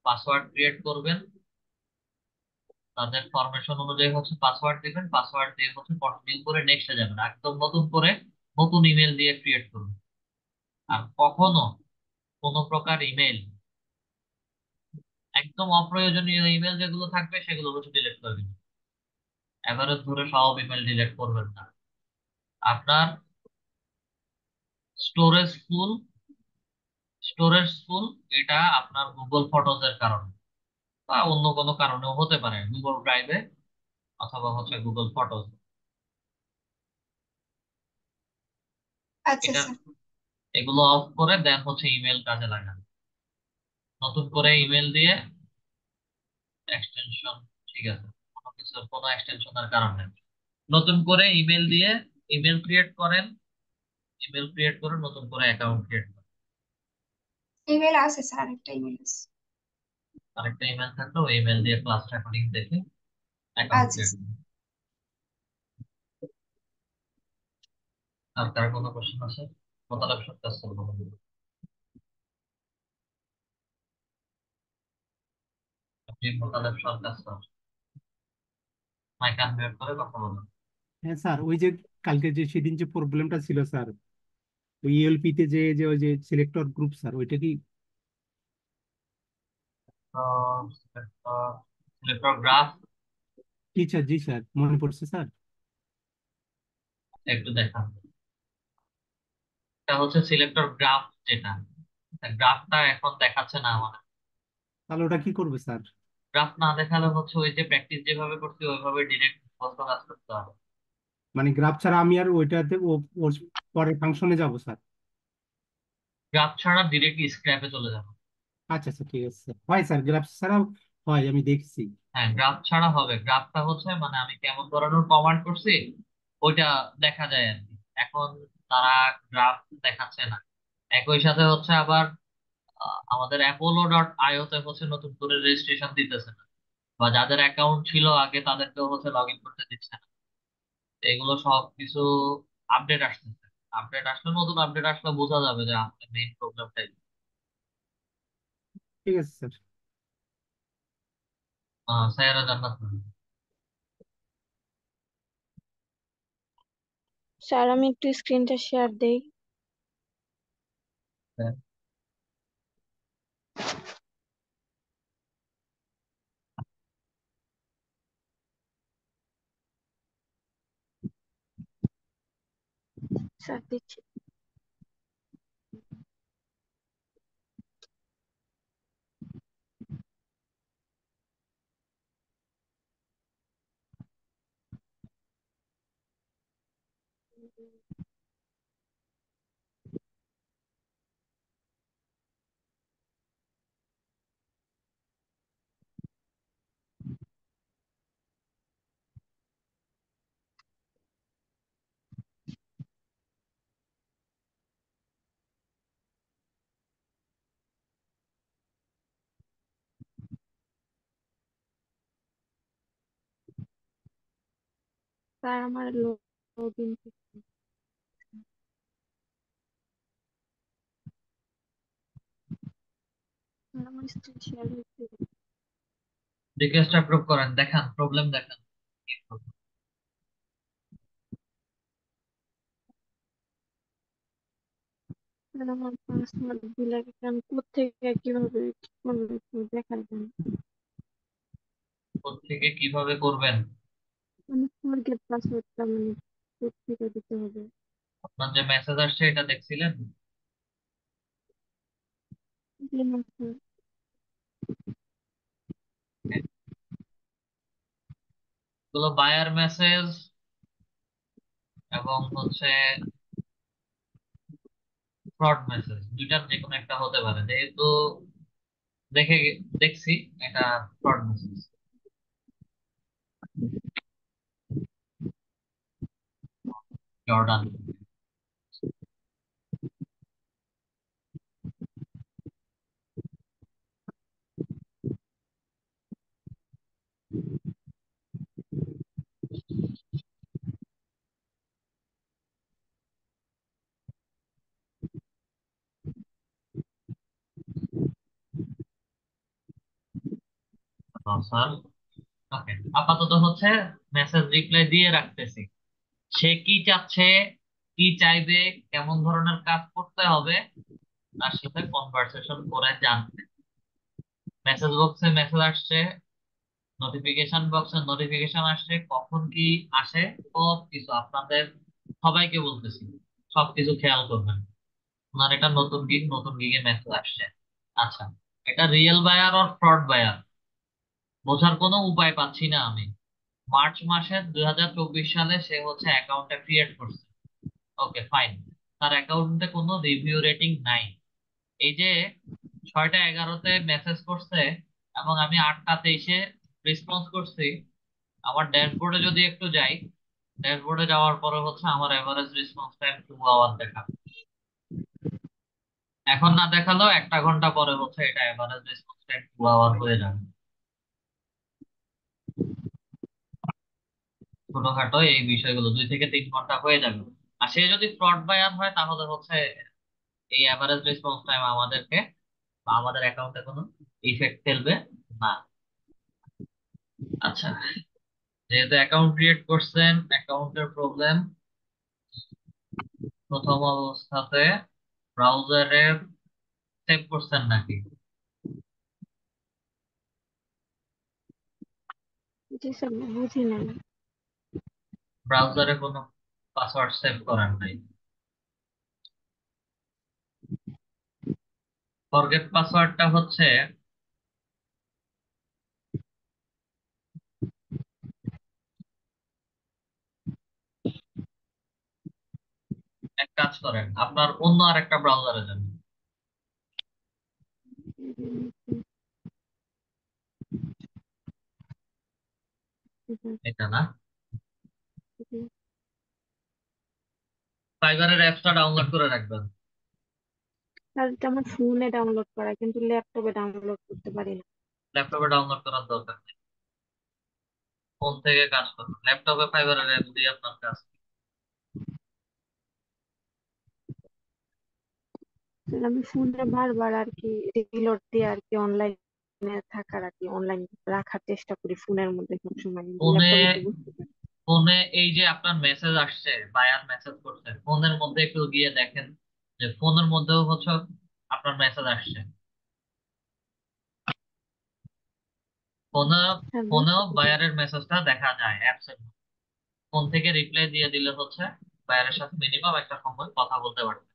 পাসওয়ার্ড ক্রিয়েট করবেন, তাদের ফরমেশন অনুযায়ী হচ্ছে পাসওয়ার্ড দিবেন, পাসওয়ার্ড দিয়ে হচ্ছে কন্টিনিউ করে নেক্সটে যাবেন, একদম নতুন করে নতুন ইমেল দিয়ে ক্রিয়েট করবেন। আর কখনো কোনো প্রকার ইমেল, একদম অপ্রয়োজনীয় ইমেল যেগুলো থাকবে সেগুলো হচ্ছে ডিলিট করবেন। এভারেজ ধরে সব ইমেল ডিলিট করবেন না। আপনার স্টোরেজ ফুল, স্টোরেজ ফুল, এটা আপনার গুগল ফটোজ এর কারণে বা অন্য কোনো কারণেও হতে পারে, গুগল ড্রাইভে অথবা হচ্ছে গুগল ফটোজ। আচ্ছা এটা, স্যার। এগুলো অফ করে দেন হচ্ছে ইমেল কাজে লাগান। নতুন করে ইমেল দিয়ে এক্সটেনশন, ঠিক আছে, কোনো কিছু কোনো এক্সটেনশনের কারণ নেই। নতুন করে ইমেল দিয়ে ইমেল ক্রিয়েট করেন, ইমেল ক্রিয়েট করে নতুন করে অ্যাকাউন্ট ক্রিয়েট করেন। ইমেল আছে স্যার, আরেকটা ইমেল আছে। আরেকটা ইমেল থাকলে ওই ইমেল দিয়ে ক্লাস রেকর্ডিং দেখে অ্যাকাউন্ট আচ্ছা ক্রিয়েট স্যার। করুন। আর কার কোনো কোশ্চেন আছে? মোতালেব সরকার স্যার বলুন। আপনি মোতালেব সরকার স্যার, মাইক আনমিউট করে কথা বলুন। হ্যাঁ স্যার, ওই যে কালকে যে সেদিন যে প্রবলেমটা ছিল স্যার, ওই ইএলপি তে যে যে ওই যে সিলেক্টর গ্রুপ স্যার, ওইটা কি? সিলেক্টর গ্রাফ, জি স্যার, জি স্যার, মনে পড়ছে স্যার। একটু দেখান। এটা হচ্ছে সিলেক্টর গ্রাফ, যেটা গ্রাফটা এখন দেখাচ্ছে না আমার। তাহলে ওটা কি করবে স্যার? গ্রাফ না দেখালে হচ্ছে ওই যে প্র্যাকটিস যেভাবে করছি ওইভাবে ডিরেক্ট মুখস্থ কাজ করতে হবে। মানে গ্রাফ ছাড়া আমি আর ওইটাতে ওর পরের ফাংশনে যাব স্যার? গ্রাফ ছাড়া ডিরেক্ট স্ক্র্যাপে চলে যাবে। আচ্ছা আচ্ছা, ঠিক আছে স্যার। হয় স্যার, গ্রাফ ছাড়াও হয়, আমি দেখছি। হ্যাঁ, গ্রাফ ছাড়া হবে। গ্রাফটা হচ্ছে মানে আমি কেমন ধরনের কমান্ড করছি ওইটা দেখা যায় আর কি। এখন তারা গ্রাফ দেখাচ্ছে না। একই সাথে হচ্ছে আবার আমাদের apollo.io তে হচ্ছে নতুন করে রেজিস্ট্রেশন দিতেছে না, বা যাদের অ্যাকাউন্ট ছিল আগে তাদেরকেও হচ্ছে লগ ইন করতে দিচ্ছে না। এগুলো সব কিছু আপডেট আসতেছে। আপডেট আসলে, নতুন আপডেট আসলে বোঝা যাবে যে আপনার মেইন প্রবলেমটাই। ঠিক আছে স্যার। সাইরা জান্নাত। স্যার আমি একটু স্ক্রিনটা শেয়ার দেই। হ্যাঁ, স্যার দিচ্ছি। স্যার আমার লগ ইন আমার স্ক্রিন শেয়ার হচ্ছে। রিকোয়েস্ট অ্যাপ্রুভ করেন, দেখান প্রবলেম দেখান। কি problem? স্যার আমার পাসওয়ার্ড ভুলে গেছে, আমি কোত্থেকে কিভাবে কি করবো একটু দেখাবেন? কোত্থেকে কিভাবে করবেন? আমি ফরগেট পাসওয়ার্ডটা মানে কোত্থেকে দিতে হবে? আপনার যে মেসেজ আসছে এটা দেখছিলেন? জি না স্যার। এগুলো বায়ার মেসেজ এবং হচ্ছে ফ্রড মেসেজ, দুইটার যে কোনো একটা হতে পারে। যেহেতু দেখে দেখছি এটা fraud message. Jordan. Sir okay, আপাতত হচ্ছে মেসেজ রিপ্লাই দিয়ে রাখতেছি। সে কি চাচ্ছে, কি চাইবে, কেমন ধরনের কাজ করতে হবে তার সাথে কনভারসেশন করে জানতে। মেসেজ বক্সে মেসেজ আসছে, নোটিফিকেশন বক্সে নোটিফিকেশন আসছে, কখন কি আসে সব কিছু আপনাদের সবাইকে বলতেছি, সবকিছু খেয়াল করবেন। ওনার এটা নতুন গিগে মেসেজ আসছে। আচ্ছা, এটা রিয়েল বায়ার আর ফ্রড বায়ার বোঝার কোনো উপায় পাচ্ছি না আমি। মার্চ মাসের 2024 সালে সে হচ্ছে অ্যাকাউন্টটা ক্রিয়েট করছে। ওকে ফাইন, তার অ্যাকাউন্টে কোনো রিভিউ রেটিং নাই। এই যে 6টা 11-তে মেসেজ করছে এবং আমি 8টা 23-এ রেসপন্স করছি। আমার ড্যাশবোর্ডে যদি একটু যাই, ড্যাশবোর্ডে যাওয়ার পরে হচ্ছে আমার এভারেজ রেসপন্স টাইম 2 আওয়ার দেখাবে। এখন না দেখালেও 1 ঘন্টা পরে হচ্ছে এটা এভারেজ রেসপন্স টাইম 2 আওয়ার হয়ে যাবে। ছোটখাটো এই বিষয়গুলো 2 থেকে 3 ঘন্টা হয়ে যাবে। আর সে যদি ফ্রড বায়ার হয় তাহলে হচ্ছে এই এভারেজ রেসপন্স টাইম আমাদেরকে বা আমাদের অ্যাকাউন্টে কোনো ইফেক্ট ফেলবে না। আচ্ছা, যেহেতু অ্যাকাউন্ট ক্রিয়েট করছেন, অ্যাকাউন্টের প্রবলেম প্রথম অবস্থাতে ব্রাউজারে সেভ করছেন নাকি? জি স্যার, বুঝি নাই। ব্রাউজারে কোনো পাসওয়ার্ড সেভ করেন নাই? ফরগেট পাসওয়ার্ডটা হচ্ছে এক কাজ করেন, আপনার অন্য আরেকটা ব্রাউজারে যান। এটা না, ফাইবারের অ্যাপসটা ডাউনলোড করে রাখবেন। স্যার এটা আমার ফোনে ডাউনলোড করা, কিন্তু ল্যাপটপে ডাউনলোড করতে পারি না। ল্যাপটপে ডাউনলোড করার দরকার নেই, ফোন থেকে কাজ করবেন। ল্যাপটপে ফাইবারের অ্যাপ দিয়ে আপনার কাজ। স্যার আমি ফোনে বারবার আর কি রিলোড দিয়ে আর কি অনলাইনে থাকার আর কি অনলাইন রাখার চেষ্টা করি ফোনের মধ্যে সবসময়, কিন্তু ফোনে ল্যাপটপে তো বুঝতে পারি। ফোনে এই যে আপনার মেসেজ আসছে, বায়ার মেসেজ করছে, ফোনের মধ্যে একটু গিয়ে দেখেন যে ফোনের মধ্যেও হচ্ছে আপনার মেসেজ আসছে। ফোনে স্যার ফোনেও বুঝতে পারি। বায়ারের মেসেজটা দেখা যায় অ্যাপসের। ফোন থেকে রিপ্লাই দিয়ে দিলে হচ্ছে বায়ারের সাথে মিনিমাম একটা সময় কথা বলতে পারবে।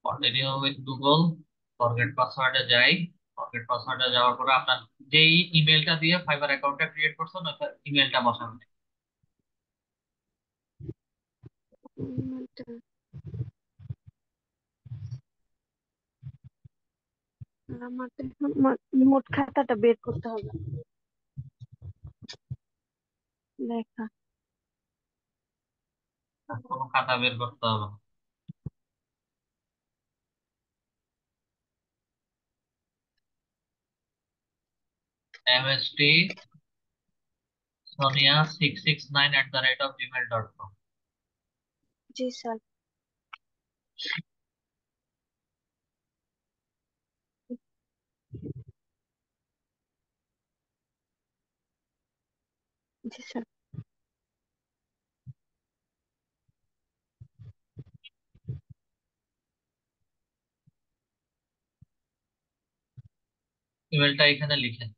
কন্টিনিউ উইথ গুগল, ফরগেট পাসওয়ার্ডে যাই। ফরগেট পাসওয়ার্ডে যাওয়ার পরে আপনার যেই ইমেলটা দিয়ে ফাইবার অ্যাকাউন্টটা ক্রিয়েট করছেন ওই ইমেলটা বসাবেন। উম, আমার তো এখন মোট খাতাটা বের করতে হবে। লেখা। আর কোনো খাতা বের করতে হবে না। MST sonia669@gmail.com। জি স্যার। জি স্যার। ইমেলটা এখানে লিখেন।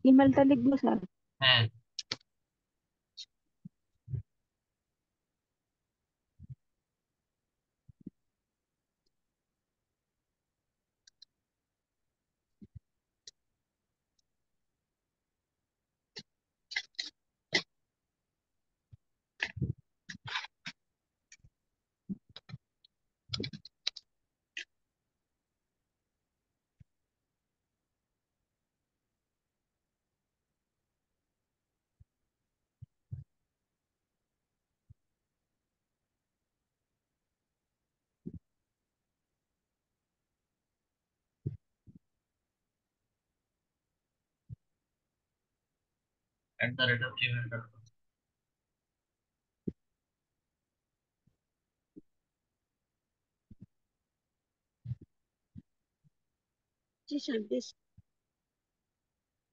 ইমেলটা লিখবো স্যার? হ্যাঁ, @gmail.com। জি স্যার, বেশ।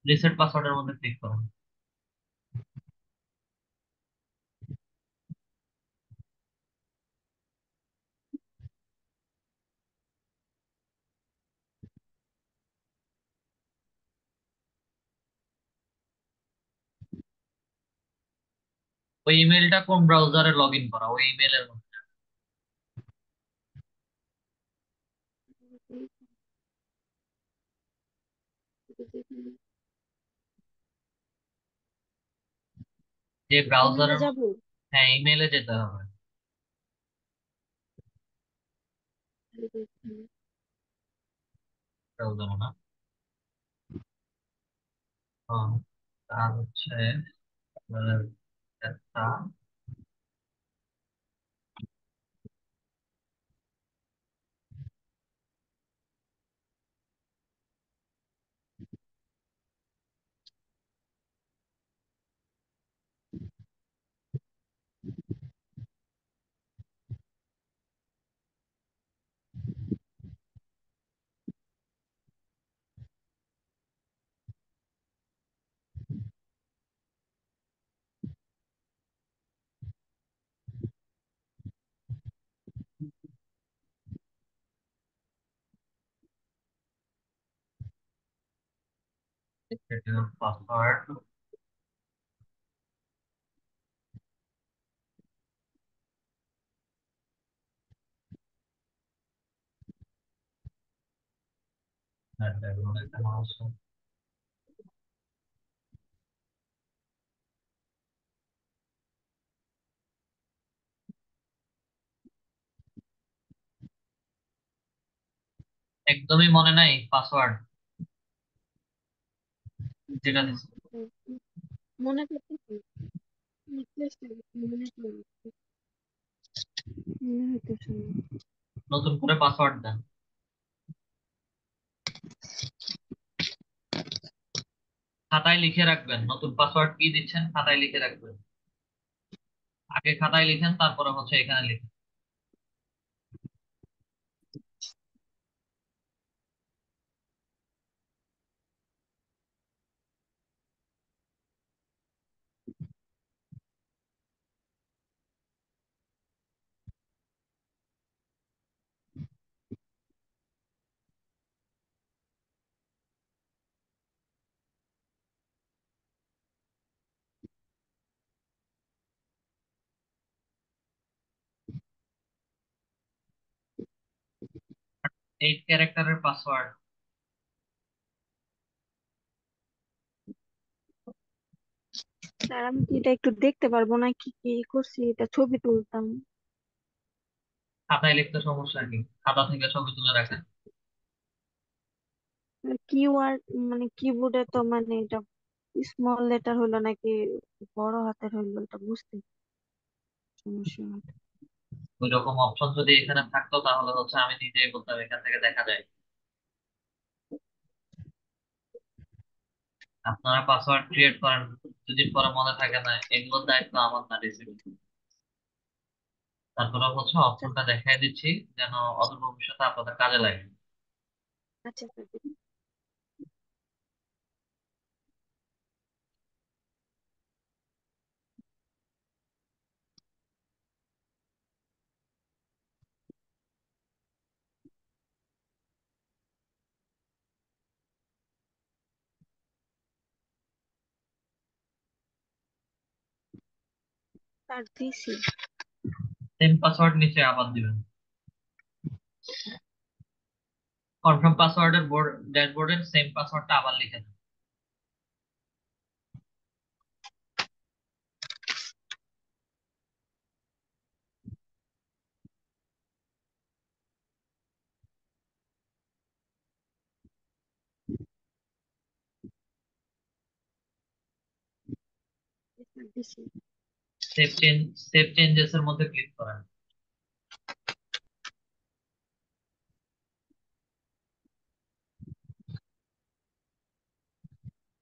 রিসেট পাসওয়ার্ডের মধ্যে ক্লিক করুন। ওই ইমেলটা কোন ব্রাউজারে লগ ইন করা, ওই ইমেলের মধ্যে। যে ইমেলে ব্রাউজারের যাব? মধ্যে, হ্যাঁ ইমেলে যেতে হবে। ব্রাউজারে না, হ্যাঁ, আর হচ্ছে একটা পাসওয়ার্ড। একদমই মনে নাই পাসওয়ার্ড যেটা দিচ্ছি। মনে করতেছি, চেষ্টা করছি, মনে হইতেছে না। নতুন করে পাসওয়ার্ড দেন। খাতায় লিখে রাখবেন নতুন পাসওয়ার্ড কি দিচ্ছেন, খাতায় লিখে রাখবেন। আগে খাতায় লিখেন, তারপরে হচ্ছে এখানে লিখেন। এই ক্যারেক্টারের পাসওয়ার্ড। স্যার, আমি কি এটা একটু দেখতে পারবো না? কি কি করছি, এটা ছবি তুলতাম। খাতায় লিখতে সমস্যা কি, খাতা থেকে ছবি তুলে রাখেন। কিওয়ার্ড মানে কিবোর্ডে তো মানে এটা স্মল লেটার হলো নাকি বড় হাতের হইলো, এটা বুঝতে সমস্যা হয়। ওই রকম অপশন যদি এখানে থাকতো তাহলে হচ্ছে আমি নিজেই বলতাম, এখান থেকে দেখা যায়। আপনারা পাসওয়ার্ড ক্রিয়েট করেন, দুদিন পরে মনে থাকে না, এগুলোর দায়িত্ব আমার না, রিসিভ। তারপরে হচ্ছে স্যার। অপশনটা দেখাই দিচ্ছি, যেন অদূর ভবিষ্যতে আপনাদের কাজে লাগে। আচ্ছা স্যার। স্যার দিছি। সেম পাসওয়ার্ড নিচে আবার দিবেন। কনফার্ম পাসওয়ার্ডের ড্যাশবোর্ডের সেম পাসওয়ার্ডটা আবার লিখে দেন। স্যার দিছি। সেভ চেঞ্জেস এর মধ্যে ক্লিক করেন।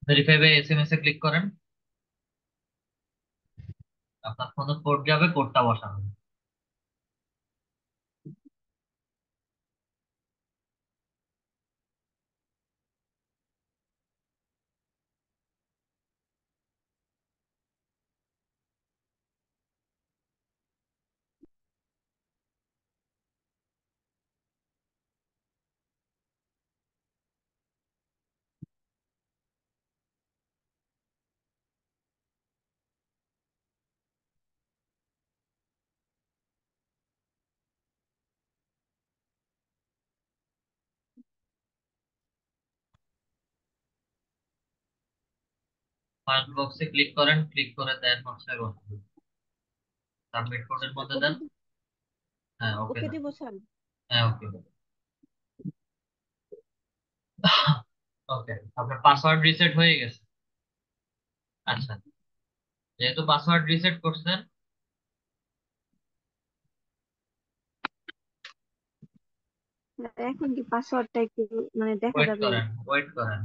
ভেরিফাই বাই এসএমএস এ ক্লিক করেন। আপনার ফোনে কোড যাবে, কোডটা বসাবেন। ফাইল বক্সে ক্লিক করেন, ক্লিক করে দেন হচ্ছে সাবমিট কোডের মধ্যে ওকে দেন। হ্যাঁ, ওকে ওকে দেন। দিব স্যার। হ্যাঁ, ওকে। ওকে, আপনার পাসওয়ার্ড রিসেট হয়ে গেছে। আচ্ছা, যেহেতু পাসওয়ার্ড রিসেট করছেন, এখন কি পাসওয়ার্ডটা একটু মানে দেখা ওয়েট যাবে? করেন, ওয়েট করেন।